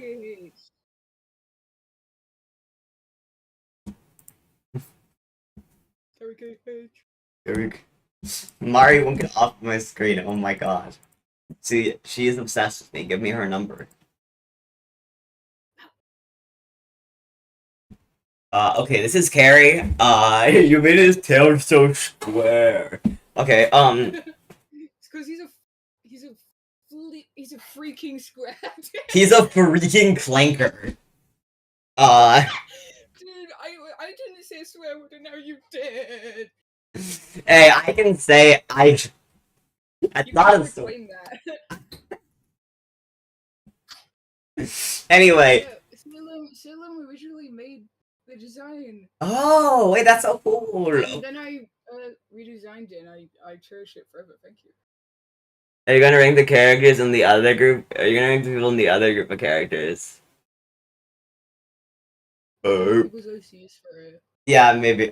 Mari won't get off my screen. Oh my god. See, she is obsessed with me. Give me her number. Okay, this is Carrie. You made his tail so square. Okay, It's because he's a freaking square. He's a freaking clanker. Dude, I didn't say swear word, and now you did. Hey, I can say I thought of so. Anyway. Salem originally made the design. Oh, wait, that's so cool. And then I redesigned it, and I cherish it forever. Thank you. Are you gonna rank the characters in the other group? Are you gonna rank the people in the other group of characters? Yeah, maybe.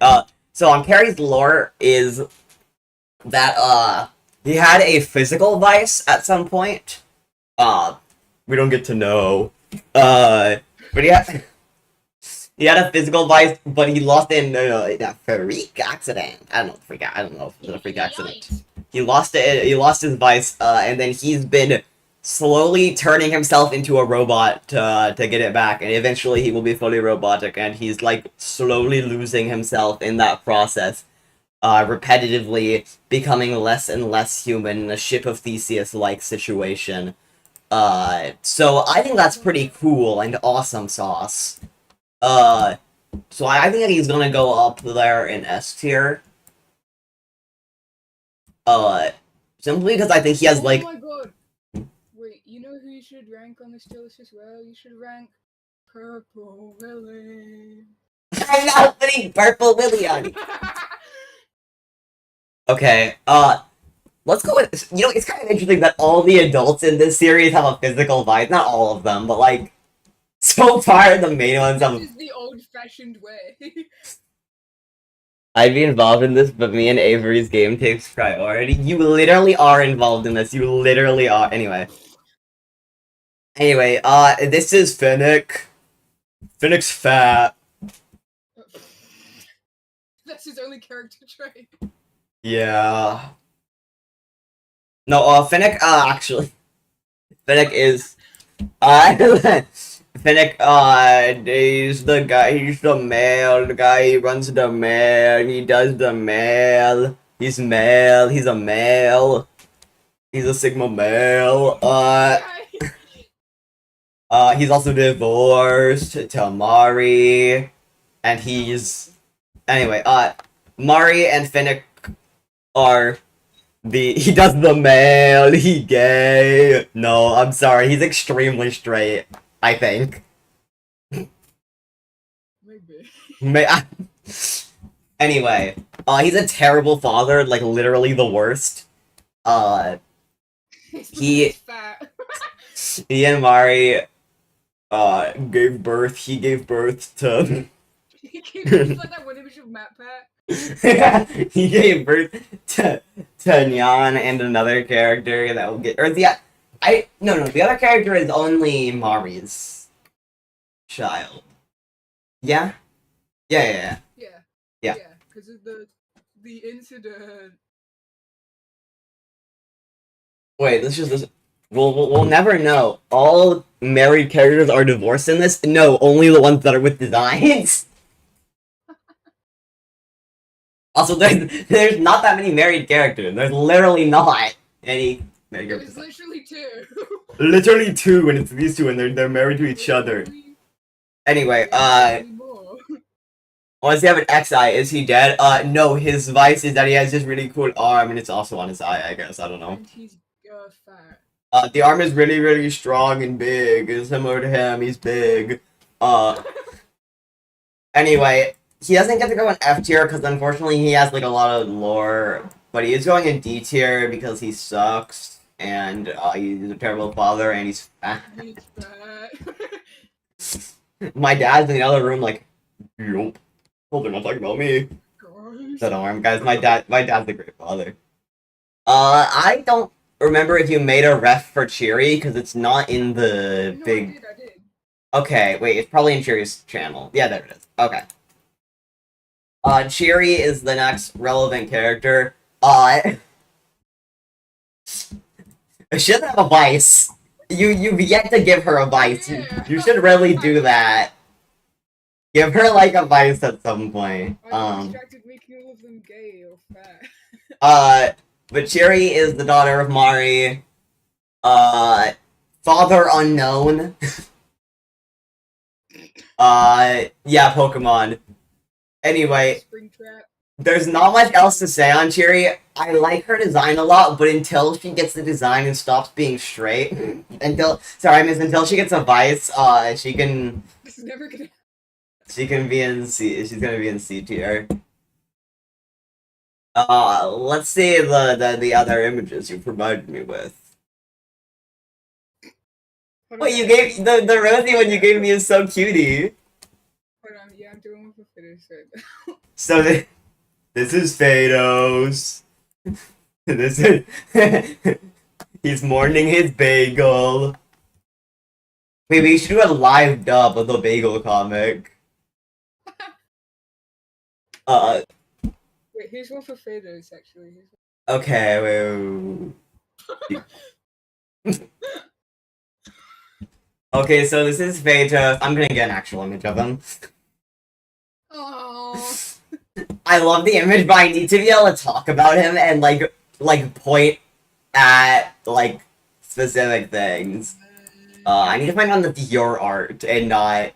So on Carrie's lore is that he had a physical vice at some point. We don't get to know. But he had a physical vice, but he lost in a freak accident. I don't know if it was a freak accident. He lost it. He lost his vice, and then he's been slowly turning himself into a robot to get it back, and eventually he will be fully robotic. And he's like slowly losing himself in that process, repetitively becoming less and less human in a Ship of Theseus-like situation. So I think that's pretty cool and awesome sauce. So I think that he's gonna go up there in S tier. Simply because I think he has like. Oh my god! Wait, you know who you should rank on this list as well? You should rank Purple Willy. I'm not putting Purple Willy on you. Okay. Let's go with. It's kind of interesting that all the adults in this series have a physical vice. Not all of them, but like. So far, the main ones have. This is the old-fashioned way. I'd be involved in this, but me and Avery's game takes priority. You literally are involved in this. You literally are. Anyway, this is Finnick. Finnick's fat. That's his only character trait. Yeah. No, Finnick, actually, Finnick is, Finnick, he's the mail guy, he runs the mail, he does the mail, he's a male, he's a Sigma male, he's also divorced to Mari, and anyway, Mari and Finnick are he does the mail, he gay. No, I'm sorry, he's extremely straight, I think. Maybe. Anyway, he's a terrible father, like literally the worst. He fat. he and Mari gave birth. He gave birth to It's like that one image of Matt Pat. he gave birth to Nyan and another character that will get the other character is only Mari's child. Yeah? Yeah. Yeah. Because of the incident. Wait, this. We'll never know. All married characters are divorced in this? No, only the ones that are with designs. Also, there's not that many married characters. There's literally not any married characters. There's literally two. Literally two, and it's these two, and they're married to each other. Anyway, does he have an XI? Is he dead? No, his vice is that he has this really cool arm, and it's also on his eye, I guess. I don't know. And he's fat. The arm is really, really strong and big. It's similar to him, he's big. Anyway, he doesn't get to go in F tier because unfortunately he has like a lot of lore, but he is going in D tier because he sucks, and he's a terrible father, and he's fat. He's fat. My dad's in the other room like, yup. Well, they're not talking about me. So don't worry, guys. My dad's a great father. I don't remember if you made a ref for Cheery because it's not in the big. I did. Okay, wait, it's probably in Cheery's channel. Yeah, there it is. Okay. Cheery is the next relevant character. She doesn't have a vice. You've yet to give her a vice. Yeah. You should really do that. Give her like a vice at some point. I'm distracted making all of them gay or fat. But Cheery is the daughter of Mari. Father unknown. Yeah, Pokemon. Anyway, Springtrap. there's not much else to say on Cheery. I like her design a lot, but until she gets the design and stops being straight, until she gets a vice, she can This is never gonna. be in C. She's gonna be in C tier. Let's see the other images you provided me with. Wait, you gave the Rosie one you gave me is so cutie. Hold on, yeah, I'm doing one for finish right now. So this is Phaedos. This is he's mourning his bagel. Wait, we should do a live dub of the bagel comic. Wait, here's one for Phaedos, actually. Okay, wait. Okay, so this is Phaedos. I'm gonna get an actual image of him. Aww. I love the image, but I need to be able to talk about him and like point at like specific things. I need to find on your art and not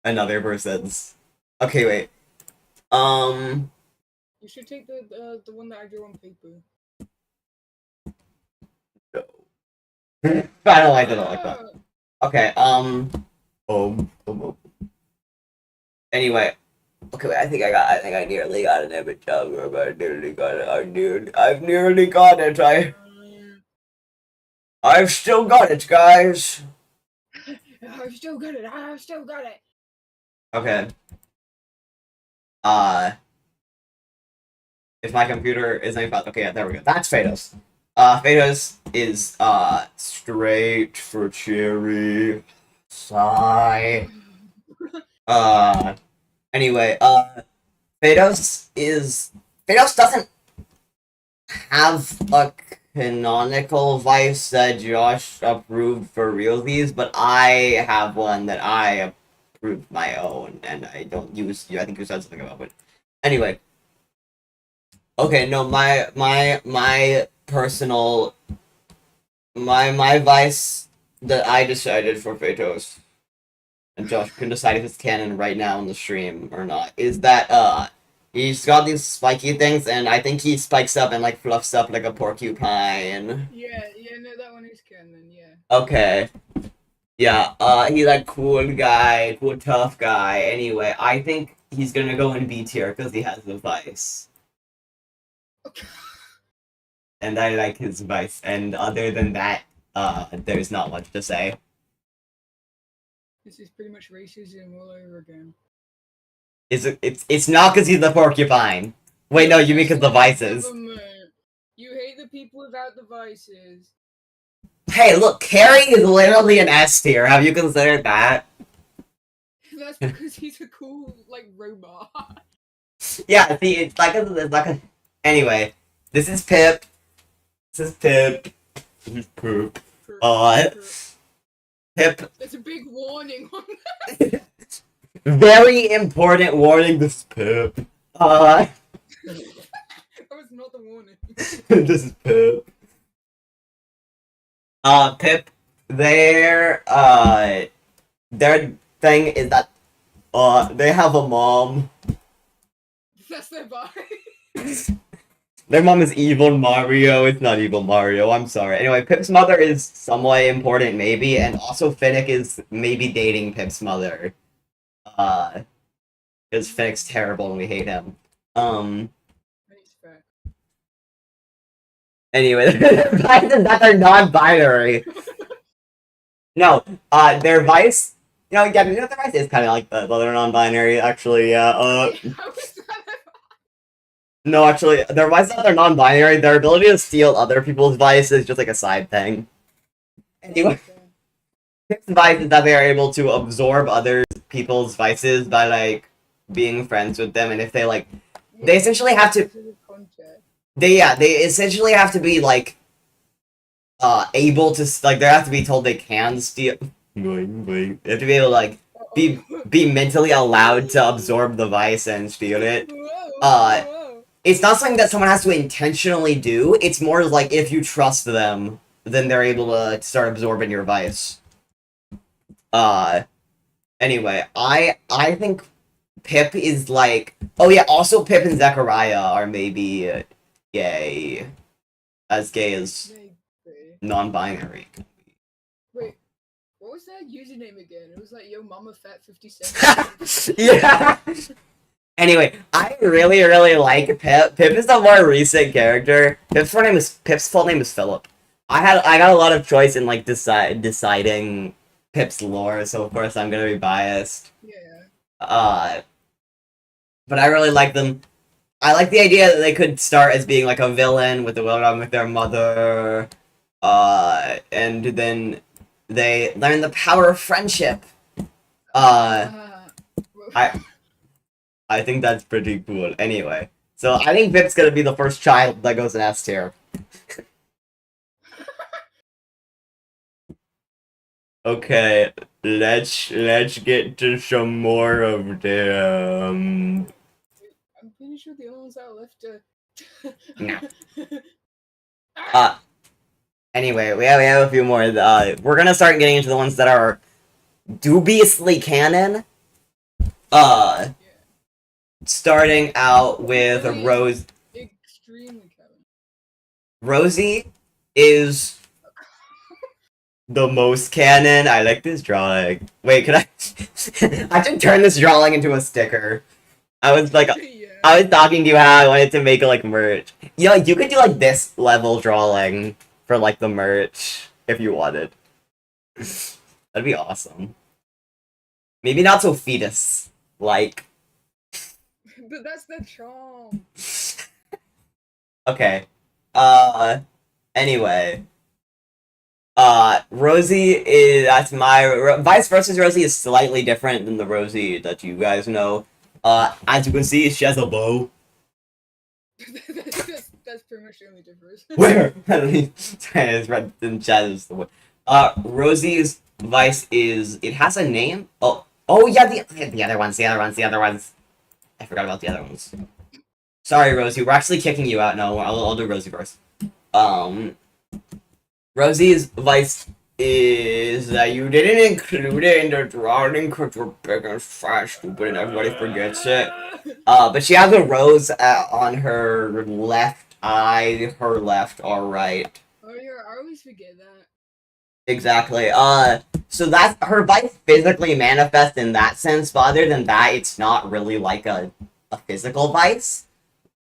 another person's. Okay, wait. You should take the one that I drew on paper. I don't like that. Okay, anyway. Okay, wait, I think I nearly got an image of her, but I nearly got it. I've nearly got it. I've still got it, guys. I've still got it. Okay. If my computer isn't about, okay, yeah, there we go. That's Phaedos. Phaedos is straight for Cherry. Sigh. Anyway, Phaedos is Phaedos doesn't have a canonical vice that Josh approved for realsies, but I have one that I approved my own, and I don't use. I think you said something about it. Anyway, okay, no, my personal my vice that I decided for Phaedos, and Josh can decide if it's canon right now in the stream or not, is that he's got these spiky things, and I think he spikes up and like fluffs up like a porcupine. Yeah, no, that one is canon, yeah. Okay. Yeah, he's like cool guy, cool tough guy. Anyway, I think he's gonna go in B tier because he has the vice. Okay. And I like his vice. And other than that, there's not much to say. This is pretty much racism all over again. It's not because he's the porcupine. Wait, no, you mean because the vices. You hate the people without the vices. Hey, look, Carrie is literally an S tier. Have you considered that? That's because he's a cool, like, robot. Yeah, see, it's like a... Anyway, this is Pip. This is Pip. This is Poop. Pip. There's a big warning on that. Very important warning, this is Pip. That was not the warning. This is Pip. Pip, their thing is that, they have a mom. That's their vibe. Their mom is evil Mario. It's not evil Mario, I'm sorry. Anyway, Pip's mother is somewhat important, maybe, and also Finnick is maybe dating Pip's mother. Because Finnick's terrible and we hate him. Anyway, that they're non-binary. No, their vice. Yeah, their vice is kind of like the other non-binary. Actually, yeah. No, actually, their vice is that they're non-binary. Their ability to steal other people's vice is just like a side thing. Anyway, Pip's vice is that they are able to absorb other people's vices by like being friends with them, and if they like, they essentially have to. They essentially have to be like able to like they have to be told they can steal. They have to be able to like be mentally allowed to absorb the vice and steal it. It's not something that someone has to intentionally do. It's more like if you trust them, then they're able to start absorbing your vice. Anyway, I think Pip is like, oh yeah, also Pip and Zechariah are maybe gay. As gay as non-binary. Wait, what was that username again? It was like Yo Mama Fat 57. Yeah. Anyway, I really like Pip. Pip is a more recent character. Pip's full name is Philip. I got a lot of choice in like deciding Pip's lore, so of course I'm gonna be biased. Yeah. But I really like them. I like the idea that they could start as being like a villain with their mother, and then they learn the power of friendship. I think that's pretty cool. Anyway, so I think Pip's gonna be the first child that goes in S tier. Okay, let's get to some more of them. I'm pretty sure the only ones that are left No. Anyway, we have a few more. We're gonna start getting into the ones that are dubiously canon. Starting out with Rose. Extremely canon. Rosie is the most canon. I like this drawing. Wait, can I? I should turn this drawing into a sticker. I was like, Yeah. I was talking to you how I wanted to make like merch. You know, you could do like this level drawing for like the merch if you wanted. That'd be awesome. Maybe not so fetus like. But that's the charm. Okay. Anyway. Rosie is, that's my, Vice versus Rosie is slightly different than the Rosie that you guys know. As you can see, she has a bow. that's pretty much the only difference. Where? It's red in chat is the way. Rosie's vice is it has a name. Oh yeah, the other ones. I forgot about the other ones. Sorry, Rosie. We're actually kicking you out. No, I'll do Rosie first. Rosie's vice is that you didn't include it in the drawing because you're big and fat, stupid, and everybody forgets it. But she has a rose on her left eye, her left or right. Oh yeah, I always forget that. Exactly. So that's her vice physically manifests in that sense, but other than that, it's not really like a physical vice.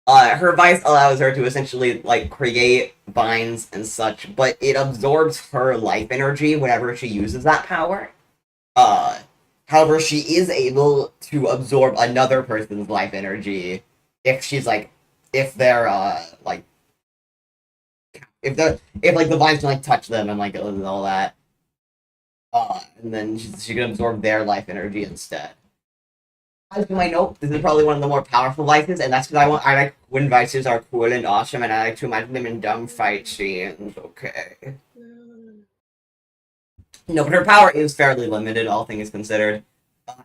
Her vice allows her to essentially like create vines and such, but it absorbs her life energy whenever she uses that power. However, she is able to absorb another person's life energy if she's like, if they're like, if like the vines can like touch them and like all that. And then she can absorb their life energy instead. As you might know, this is probably one of the more powerful vices, and that's because I like when vices are cool and awesome, and I like to imagine them in dumb fight scenes. Okay. No, but her power is fairly limited, all things considered.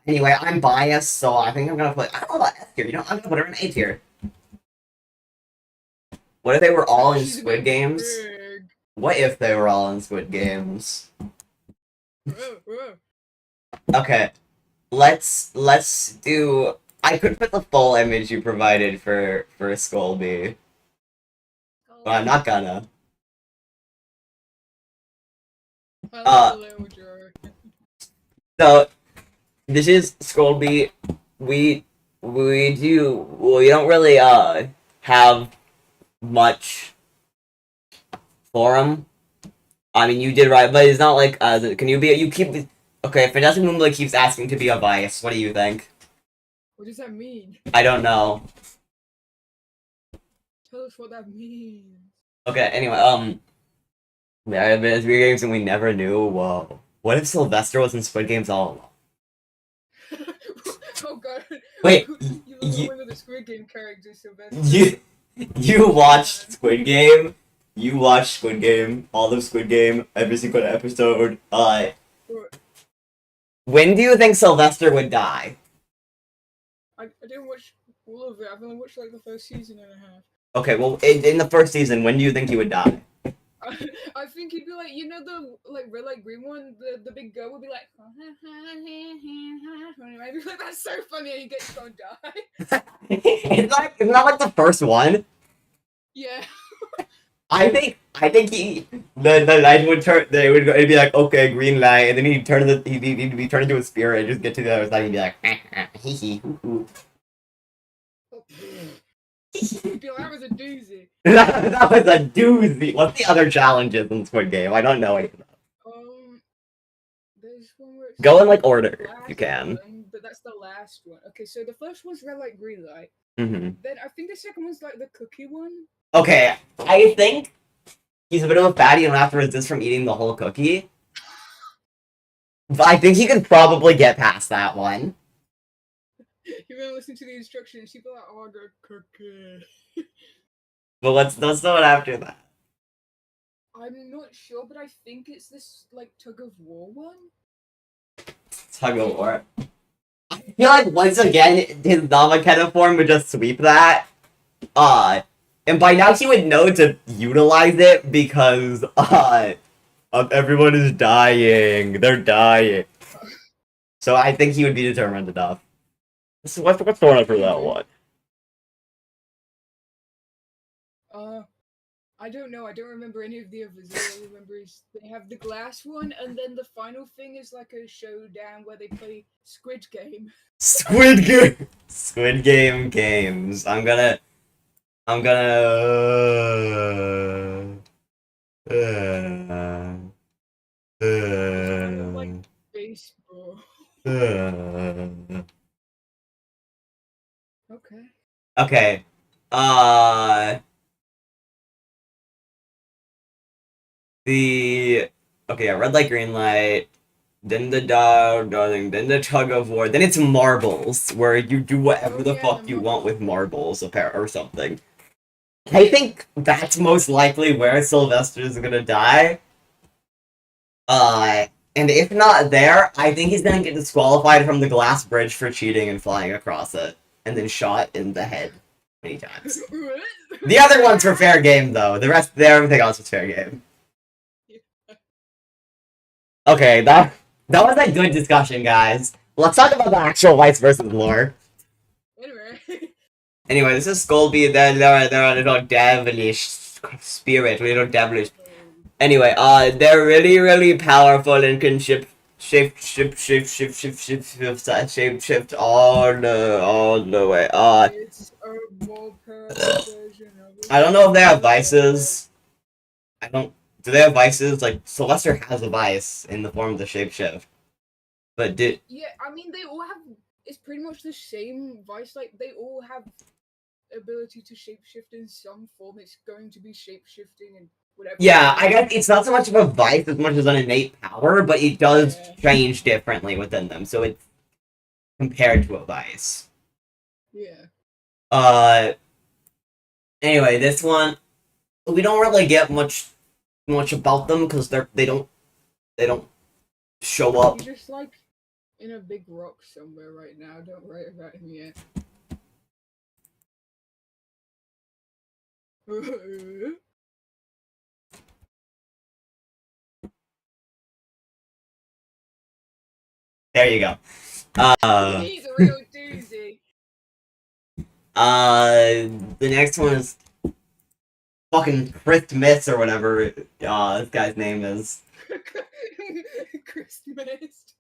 Anyway, I'm biased, so I think I'm gonna put. I don't know about S tier. You know, I'm gonna put her in A tier. What if they were all in Squid Games? What if they were all in Squid Games? Okay. Let's do. I could put the full image you provided for Scolby, but I'm not gonna. So this is Scolby. We don't really have much for him. I mean, you did right, but it's not like can you keep. Okay, Fantastic Moonlight keeps asking to be a bias. What do you think? What does that mean? I don't know. Tell us what that means. Okay, anyway, there have been Squid Games and we never knew. Whoa. What if Sylvester was in Squid Games all along? Oh god. Wait, you one of the Squid Game characters, Sylvester. You watched Squid Game? You watched Squid Game, all of Squid Game, every single episode. When do you think Sylvester would die? I didn't watch all of it. I've only watched like the first season and a half. Okay, well, in the first season, when do you think he would die? I think he'd be like, you know, the like red light green one. The big girl would be like, I'd be like, that's so funny, and he gets gonna die. It's not like the first one. Yeah. I think the light would turn. It'd be like, okay, green light, and then he'd be turned into a spirit and just get to the other side and be like, hee hee hoo hoo. That was a doozy. That was a doozy. What's the other challenges in Squid Game? I don't know anything. There's one where Go in like order if you can. But that's the last one. Okay, so the first one's red light, green light. Mm-hmm. Then I think the second one's like the cookie one. Okay, I think he's a bit of a fatty and will have to resist from eating the whole cookie. But I think he could probably get past that one. You're gonna listen to the instructions. People are like, "Oh, the cookie." But let's do it after that. I'm not sure, but I think it's this like tug of war one. Tug of war. I feel like once again his Namaketa form would just sweep that. And by now he would know to utilize it because everyone is dying. They're dying. So I think he would be determined enough. What's going on for that one? I don't know. I don't remember any of the others. All I remember is they have the glass one, and then the final thing is like a showdown where they play Squid Game. Squid Game. Squid Game games. I'm gonna. Like baseball. Okay. Okay. Yeah, red light, green light, then the dog, darling, then the tug of war, then it's marbles, where you do whatever the fuck you want with marbles, or something. I think that's most likely where Sylvester's gonna die. And if not there, I think he's gonna get disqualified from the glass bridge for cheating and flying across it, and then shot in the head many times. The other ones were fair game, though. Everything else was fair game. Okay, that was a good discussion, guys. Let's talk about the actual vice versa lore. Anyway. Anyway, this is Scolby. They're a little devilish spirit, little devilish. Anyway, they're really, really powerful and can shift all the way. It's a more powerful version of it. I don't know if they have vices. Do they have vices? Like, Sylvester has a vice in the form of the shapeshift. But Yeah, I mean, they all have. It's pretty much the same vice. Like, they all have ability to shapeshift in some form. It's going to be shapeshifting and whatever. Yeah, I guess it's not so much of a vice as much as an innate power, but it does change differently within them, so it's compared to a vice. Yeah. Anyway, this one we don't really get much about them because they don't show up. He's just like in a big rock somewhere right now. Don't worry about him yet. There you go. He's a real doozy. The next one is fucking Christmas or whatever this guy's name is. Christmas.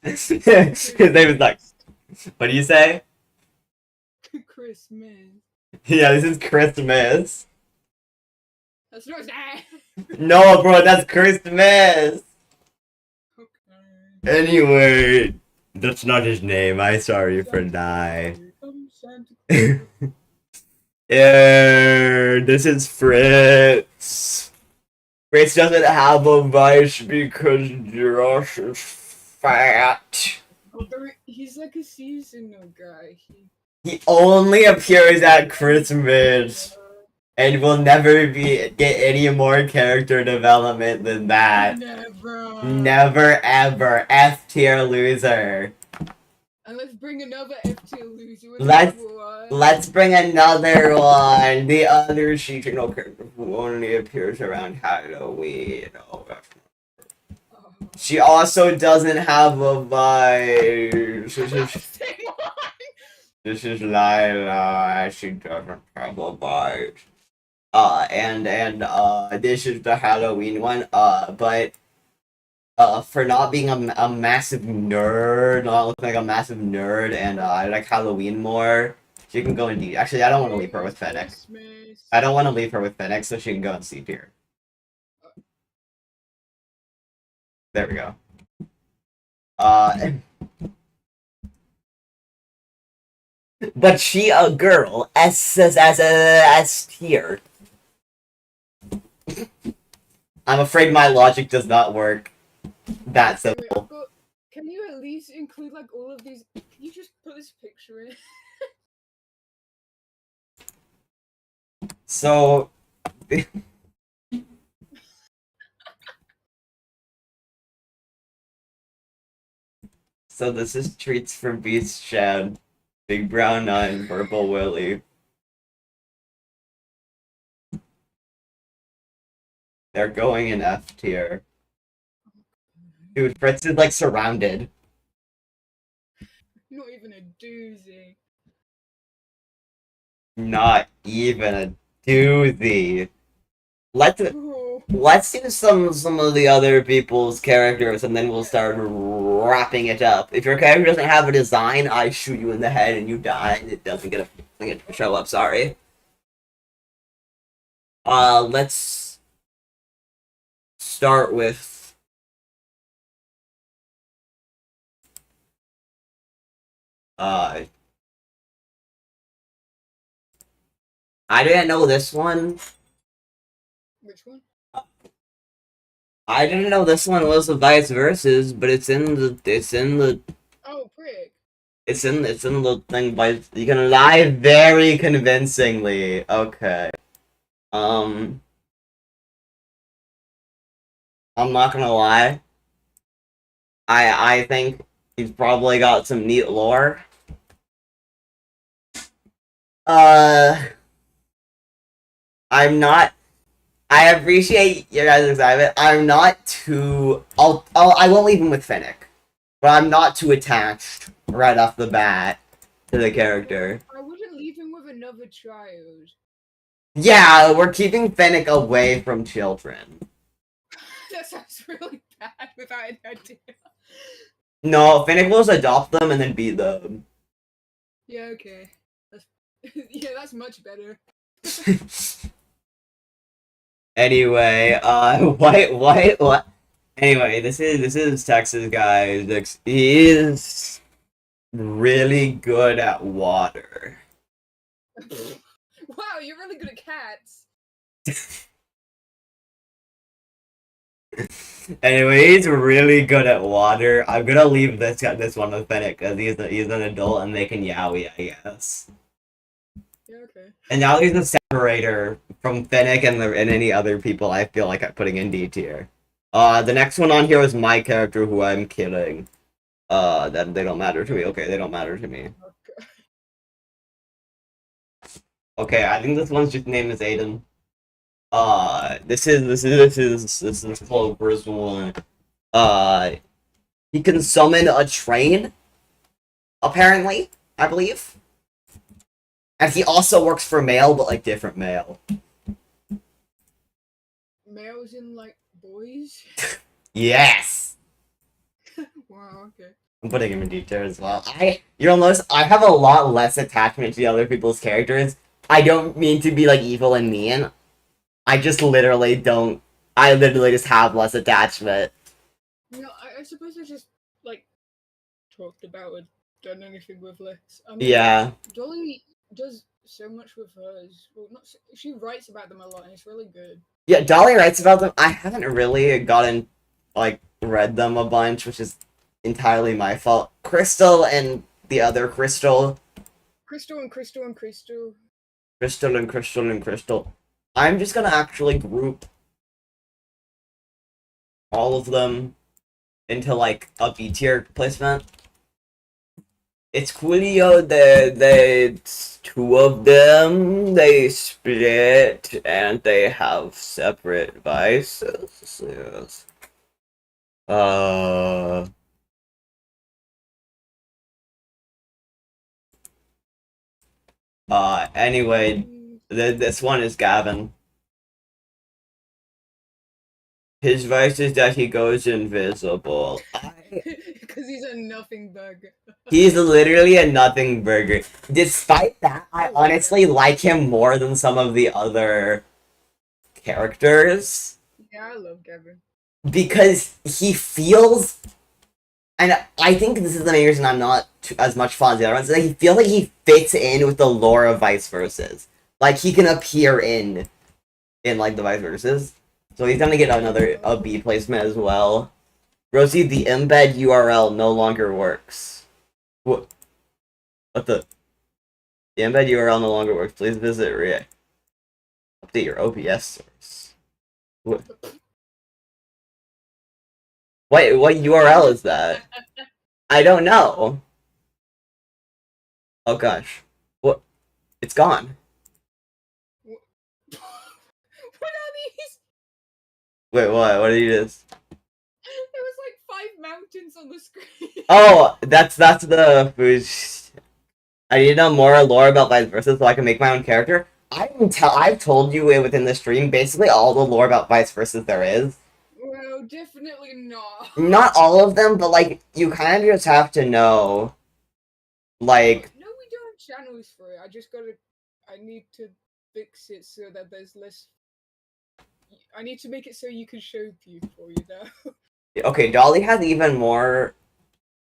His name is like, what do you say? Christmas. Yeah, this is Christmas. That's not that. No, bro, that's Christmas. Okay. Anyway, that's not his name. I'm sorry for that. Yeah, this is Fritz. Fritz doesn't have a vice because Josh is fat. He's like a seasonal guy. He only appears at Christmas and will never get any more character development than that. Never ever. F tier loser. And let's bring another F tier loser. Let's bring another one. The other seasonal character who only appears around Halloween. Oh, she also doesn't have a vice. This is Lila. She doesn't have a vice. And this is the Halloween one. But for not being a massive nerd, not looking like a massive nerd, and I like Halloween more, she can go in D. Actually, I don't want to leave her with Fennec. I don't want to leave her with Fennec, so she can go in C tier. There we go. But she a girl, S tier. I'm afraid my logic does not work. That simple. Can you at least include like all of these? Can you just put this picture in? So. So this is treats for Beast Shad, Big Brown Eye, and Purple Willy. They're going in F tier. Dude, Fritz is like surrounded. Not even a doozy. Not even a doozy. Let's do some of the other people's characters, and then we'll start wrapping it up. If your character doesn't have a design, I shoot you in the head and you die, and it doesn't get to show up. Sorry. Let's start with. I didn't know this one. Which one? I didn't know this one was the vice versus, but it's in the Oh, prick. It's in the thing, but you can lie very convincingly. Okay. I'm not gonna lie. I think he's probably got some neat lore. Uh, I'm not. I appreciate your guys' excitement. I'm not too. I won't leave him with Finnick, but I'm not too attached right off the bat to the character. I wouldn't leave him with another child. Yeah, we're keeping Finnick away from children. That sounds really bad without an idea. No, Finnick will just adopt them and then beat them. Yeah, okay. That's yeah, that's much better. Anyway, what? Anyway, this is Texas, guys. He is really good at water. Wow, you're really good at cats. Anyway, he's really good at water. I'm gonna leave this one with Finnick because he's an adult and they can yowie, I guess. Yeah, okay. And now he's a separator from Finnick and any other people I feel like I'm putting in D tier. The next one on here is my character who I'm killing. That they don't matter to me. Okay, they don't matter to me. Okay. Okay, I think this one's just name is Aiden. This is Clover's one. He can summon a train, apparently, I believe. And he also works for mail, but like different mail. Males in like boys? Yes! Wow, okay. I'm putting him in detail as well. You'll notice I have a lot less attachment to the other people's characters. I don't mean to be like evil and mean. I literally just have less attachment. No, I suppose I just like talked about or done anything with less. Yeah. Dolly does so much with hers. Well, not so, she writes about them a lot, and it's really good. Yeah, Dolly writes about them. I haven't really read them a bunch, which is entirely my fault. Crystal and the other Crystal. Crystal and Crystal and Crystal. Crystal and Crystal and Crystal. I'm just gonna actually group all of them into like a B tier placement. It's Coolio, the two of them, they split and they have separate vices. Yes. Anyway, this one is Gavin. His vice is that he goes invisible. Because he's a nothing burger. He's literally a nothing burger. Despite that, I honestly like him more than some of the other characters. Yeah, I love Gavin. Because he feels... And I think this is the main reason I'm not as much fond of the other ones. He feels like he fits in with the lore of Vice Versus. Like, he can appear in like, the Vice Versus. So he's gonna get a B placement as well. Rosie, the embed URL no longer works. What the? The embed URL no longer works. Please visit React. Update your OBS source. What URL is that? I don't know. Oh gosh. What? It's gone. What are these? Wait, what? What did you just? There was like 5 mountains on the screen. Oh, that's the food. I need to know more lore about Vice Versa so I can make my own character. I've told you within the stream basically all the lore about Vice Versa there is. Well, definitely not. Not all of them, but like you kind of just have to know. Like No, we don't have channels for it. I need to fix it so that there's less. I need to make it so you can show people, you know. okay, Dolly has even more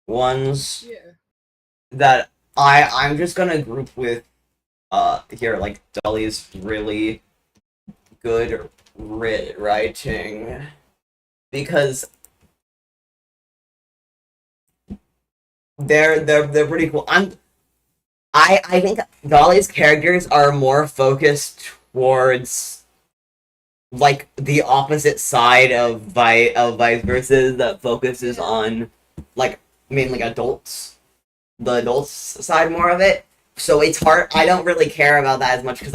ones Yeah. that I'm just gonna group with here like Dolly's really good writing because they're pretty cool. I think Dolly's characters are more focused towards like the opposite side of vice versa that focuses on like mainly adults, the adults side more of it. So it's hard. I don't really care about that as much because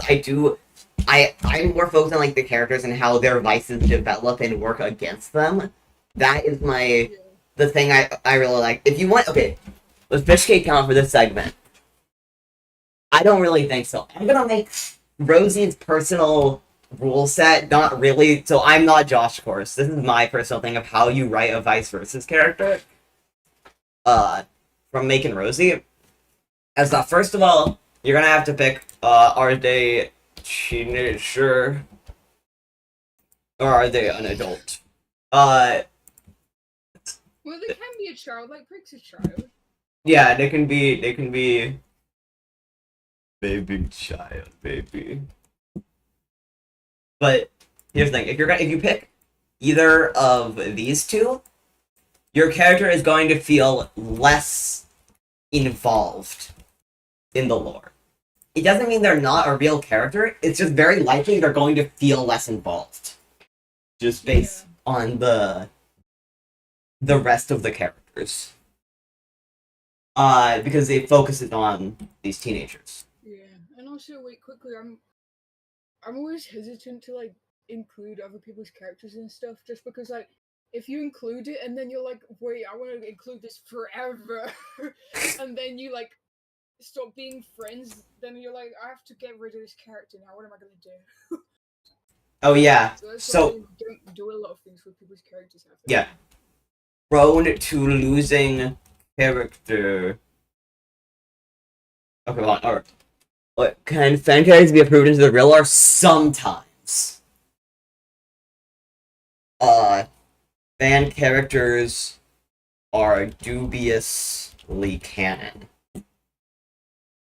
I'm more focused on like the characters and how their vices develop and work against them. That is the thing I really like. If you want, okay, let's fish cake count for this segment. I don't really think so. I'm gonna make Rosie's personal rule set not really. So I'm not Josh Course. This is my personal thing of how you write a vice versus character. From making Rosie. As the first of all, you're gonna have to pick. Are they teenager or are they an adult? Well, they can be a child, like Prick's a child. Yeah, they can be baby child, baby. But here's the thing: if you pick either of these two, your character is going to feel less involved in the lore. It doesn't mean they're not a real character. It's just very likely they're going to feel less involved, just based on the rest of the characters. Because it focuses on these teenagers. Yeah, and also wait quickly. I'm always hesitant to like include other people's characters and stuff, just because like if you include it and then you're like, wait, I want to include this forever, and then you like stop being friends, then you're like, I have to get rid of this character now. What am I gonna do? Oh yeah. So I don't do a lot of things with people's characters. Yeah. Prone to losing character. Okay, hold on. Alright. What can fan characters be approved into the real lore? Sometimes. Fan characters are dubiously canon.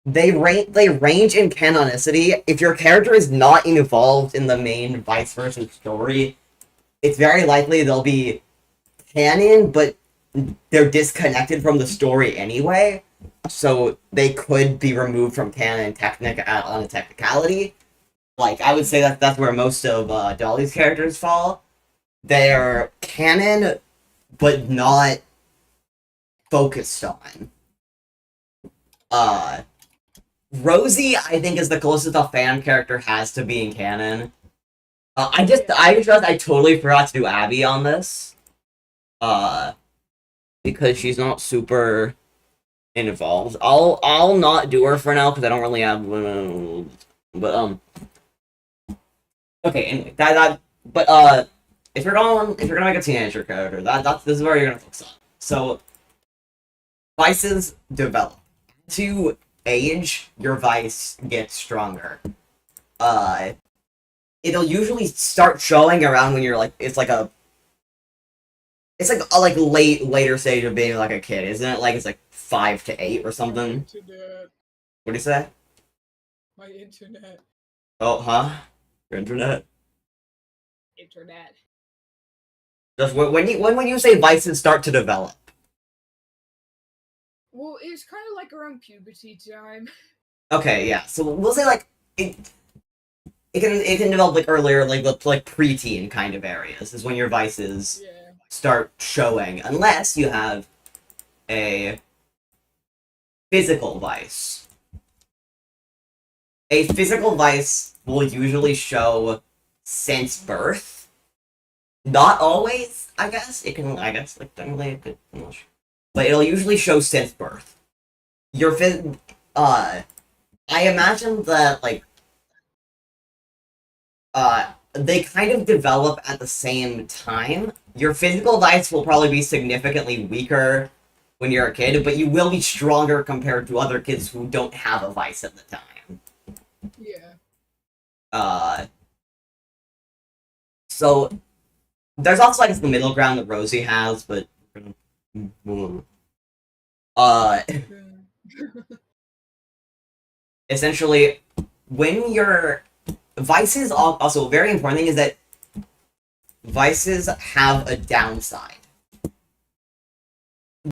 They range in canonicity. If your character is not involved in the main vice versa story, it's very likely they'll be canon, but they're disconnected from the story anyway. So they could be removed from canon on a technicality. Like I would say that's where most of Dolly's characters fall. They're canon, but not focused on. Rosie, I think, is the closest a fan character has to being canon. I totally forgot to do Abby on this. Because she's not super involved. I'll not do her for now because I don't really have. But okay, anyway, if you're gonna make a teenager character, this is where you're gonna focus on. So vices develop. To age, your vice gets stronger. It'll usually start showing around when you're like it's like a later stage of being like a kid, isn't it? Like it's like 5 to 8 or something. What do you say? My internet. Oh, huh? Your internet? Internet. Just when you say vices start to develop. Well, it's kind of like around puberty time. Okay, yeah. So we'll say like it can develop like earlier, like the preteen kind of areas is when your vices start showing, unless you have a physical vice. A physical vice will usually show since birth. Not always, I guess. It can, I guess, like technically it could, but it'll usually show since birth. I imagine that like they kind of develop at the same time. Your physical vice will probably be significantly weaker when you're a kid, but you will be stronger compared to other kids who don't have a vice at the time. Yeah. So there's also like the middle ground that Rosie has, but essentially when your vices also a very important thing is that vices have a downside.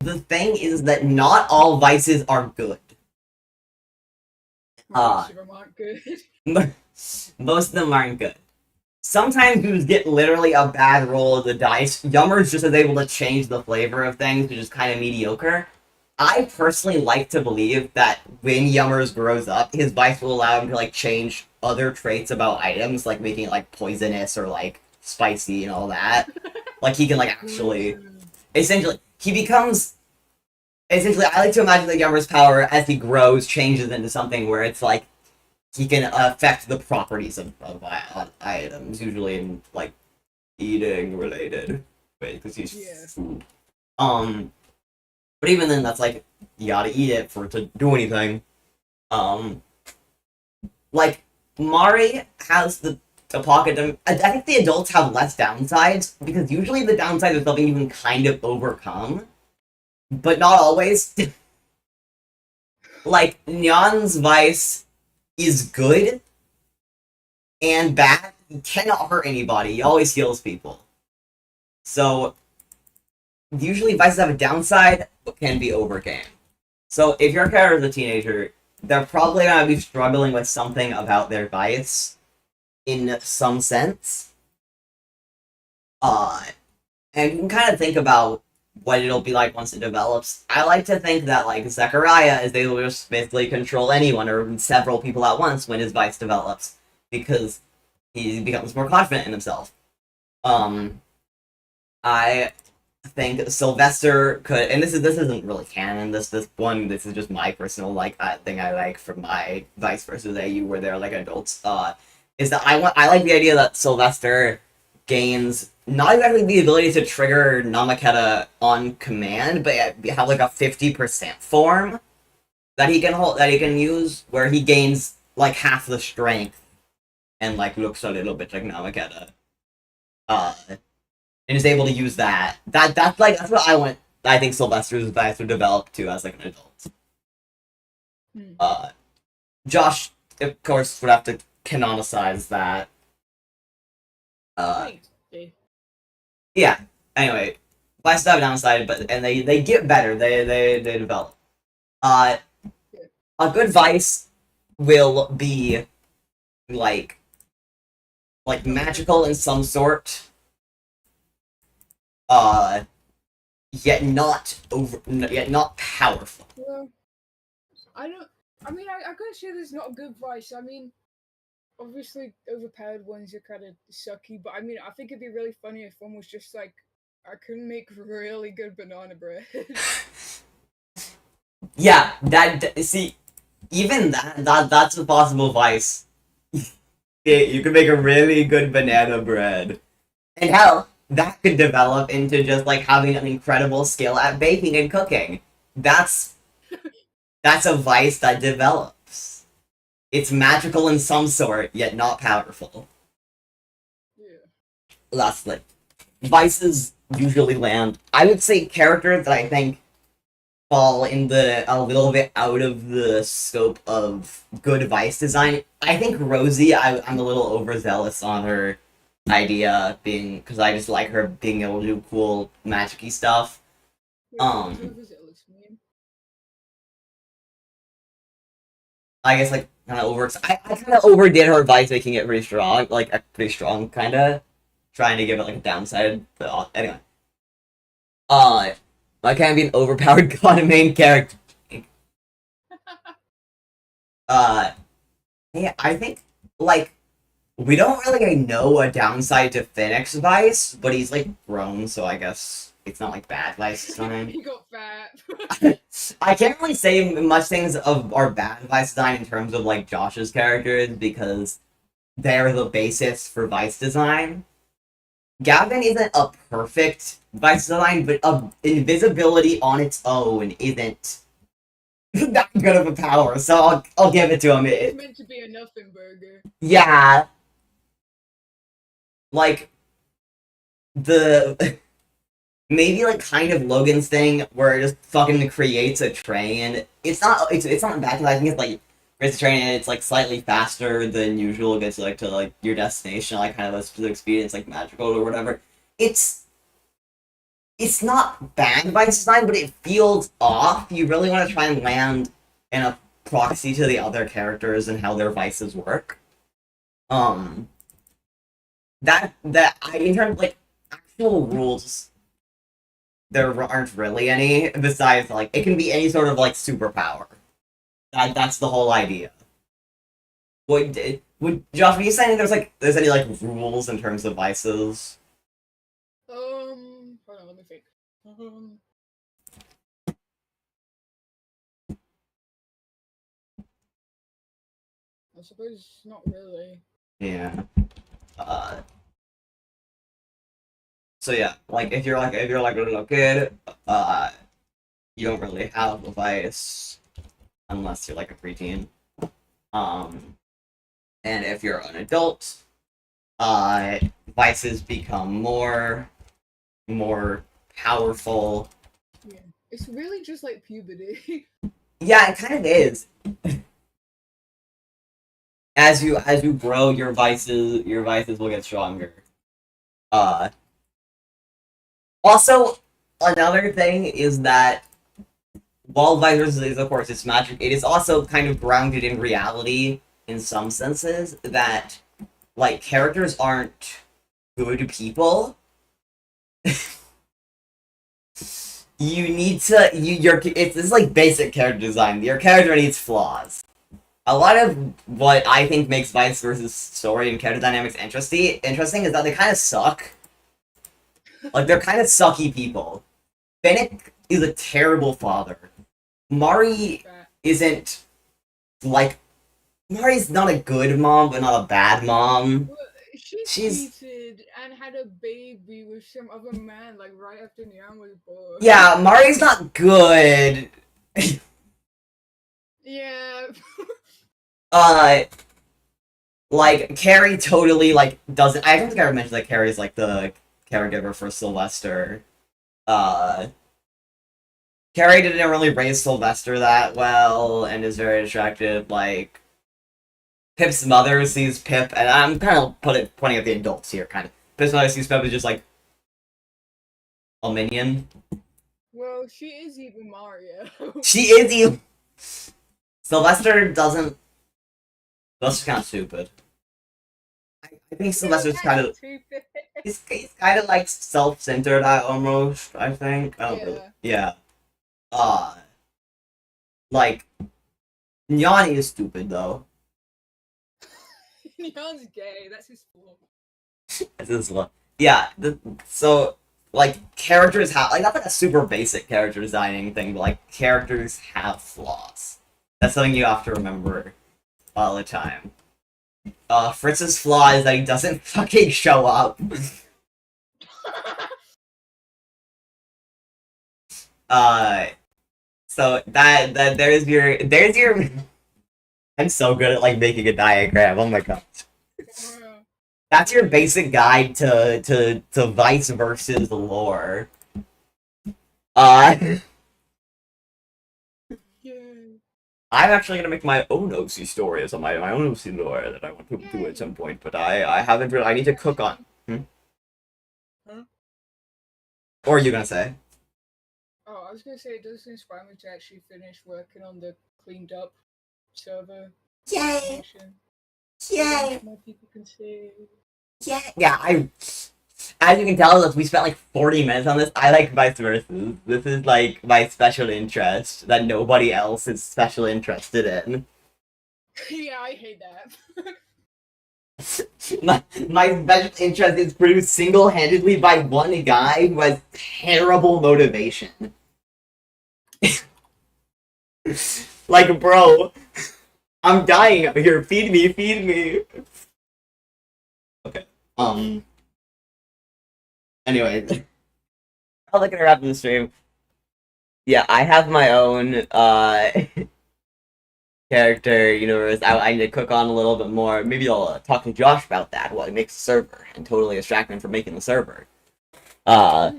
the thing is that not all vices are good. Most of them aren't good. Most of them aren't good. Sometimes you just get literally a bad roll of the dice. Yummer's just is able to change the flavor of things, which is kind of mediocre. I personally like to believe that when Yummers grows up, his vice will allow him to like change other traits about items, like making it like poisonous or like spicy and all that. Like he can like actually, essentially, he becomes. Essentially, I like to imagine that Yummer's power, as he grows, changes into something where it's like he can affect the properties of items, usually in like eating related way, because he's food. But even then, that's like you gotta eat it for it to do anything. Like Mari has the pocket. I think the adults have less downsides because usually the downsides are something you can kind of overcome, but not always. Like Nyan's vice is good and bad. He cannot hurt anybody. He always heals people. So usually vices have a downside, but can be overcame. So if your character is a teenager, they're probably gonna be struggling with something about their vice in some sense. And you can kind of think about what it'll be like once it develops. I like to think that like Zechariah is able to just basically control anyone or several people at once when his vice develops, because he becomes more confident in himself. I think Sylvester could, and this isn't really canon. This is just my personal like thing I like from my vice versus AU where they're like adults. Is that I like the idea that Sylvester gains not exactly the ability to trigger Namaketa on command, but have like a 50% form that he can use where he gains like half the strength and like looks a little bit like Namaketa. And is able to use that. That's what I want. I think Sylvester's vice would develop to as like an adult. Josh, of course, would have to canonicize that. Yeah. Anyway, vices have a downside, and they get better. They develop. A good vice will be like magical in some sort. Yet not powerful. Well, I gotta say there's not a good vice. I mean, obviously overpowered ones are kind of sucky, but I mean, I think it'd be really funny if one was just like, I can make really good banana bread. Yeah, see, even that's a possible vice. You can make a really good banana bread, and hell, that could develop into just like having an incredible skill at baking and cooking. That's a vice that develops. It's magical in some sort, yet not powerful. Yeah. Lastly, vices usually land. I would say characters that I think fall in a little bit out of the scope of good vice design. I think Rosie, I'm a little overzealous on her idea being, because I just like her being able to do cool magic-y stuff. I guess like kind of I kind of overdid her vice, making it pretty strong, like a pretty strong kind of, trying to give it like a downside. But anyway, I can't be an overpowered god main character. Yeah, I think like we don't really know a downside to Phoenix Vice, but he's like grown, so I guess it's not like bad Vice design. He got fat. I can't really say much things of our bad Vice design in terms of like Josh's characters because they're the basis for Vice design. Gavin isn't a perfect Vice design, but invisibility on its own isn't that good of a power, so I'll give it to him. It's meant to be a nothing burger. Yeah. Like, maybe like kind of Logan's thing where it just fucking creates a train. It's not bad because I think it's like creates a train and it's like slightly faster than usual, gets like to like your destination, like kind of a specific speed, it's like magical or whatever. It's it's not bad by design, but it feels off. You really want to try and land in a proxy to the other characters and how their vices work. Um, in terms of like actual rules, there aren't really any. Besides, like it can be any sort of like superpower. That's the whole idea. Would Josh, were you saying there's any like rules in terms of vices? Hold on, let me think. Um, I suppose not really. Yeah. Uh. So yeah, like if you're like a little kid, you don't really have a vice unless you're like a preteen. Um, and if you're an adult, uh, vices become more powerful. Yeah, it's really just like puberty. Yeah, it kind of is. As you grow, your vices will get stronger. Uh, Also, another thing is that while vices is of course it's magic, it is also kind of grounded in reality in some senses that like characters aren't good people. You need to it's like basic character design. Your character needs flaws. A lot of what I think makes Vice versus story and character dynamics interesting is that they kind of suck. Like they're kind of sucky people. Fennec is a terrible father. Mari isn't like Mari's not a good mom, but not a bad mom. Well, she She's cheated and had a baby with some other man, like right after Nyan was born. yeah, Mari's not good. Yeah. Uh, like Carrie totally like doesn't. I don't think I ever mentioned that Carrie's like the caregiver for Sylvester. Uh, Carrie didn't really raise Sylvester that well and is very attractive. Like Pip's mother sees Pip, and I'm kind of pointing at the adults here. Kind of Pip's mother sees Pip as just like a minion. Well, she is evil Mario. She is evil. Sylvester doesn't. Sylvester's kind of stupid. I think Sylvester's kind of. stupid. He's kind of like self-centered almost. I think. I don't really. Yeah. Like Nyan is stupid though. Nyan's gay. That's his fault. This is what. Yeah. So like characters have like that's like a super basic character designing thing, but like characters have flaws. That's something you have to remember all the time. Fritz's flaw is that he doesn't fucking show up. So that there's your. I'm so good at like making a diagram. Oh my god. That's your basic guide to Vice versus lore. Uh, I'm actually gonna make my own OC stories on my own OC lore that I want to do at some point, but I haven't really. I need to cook on. Huh? Or are you gonna say? Oh, I was gonna say it does inspire me to actually finish working on the cleaned up server. Yay! So Yay! more people can see. Yeah. As you can tell, we spent like 40 minutes on this. I like Vice Versus. This is like my special interest that nobody else is special interested in. Yeah, I hate that. My special interest is produced single-handedly by one guy who has terrible motivation. Like, bro, I'm dying out here. Feed me, feed me. Okay. Anyway, I'll look at her after the stream. Yeah, I have my own character universe. I need to cook on a little bit more. Maybe I'll talk to Josh about that while he makes the server and totally distract him from making the server. But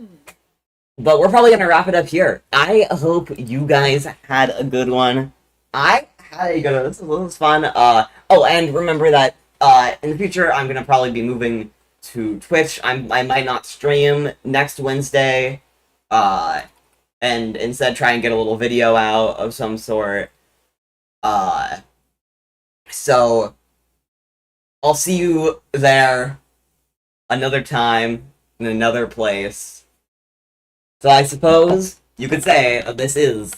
we're probably gonna wrap it up here. I hope you guys had a good one. I had a good one. This was fun. Oh, and remember that in the future I'm gonna probably be moving to Twitch. I might not stream next Wednesday. and instead try and get a little video out of some sort. So I'll see you there another time in another place. So I suppose you could say this is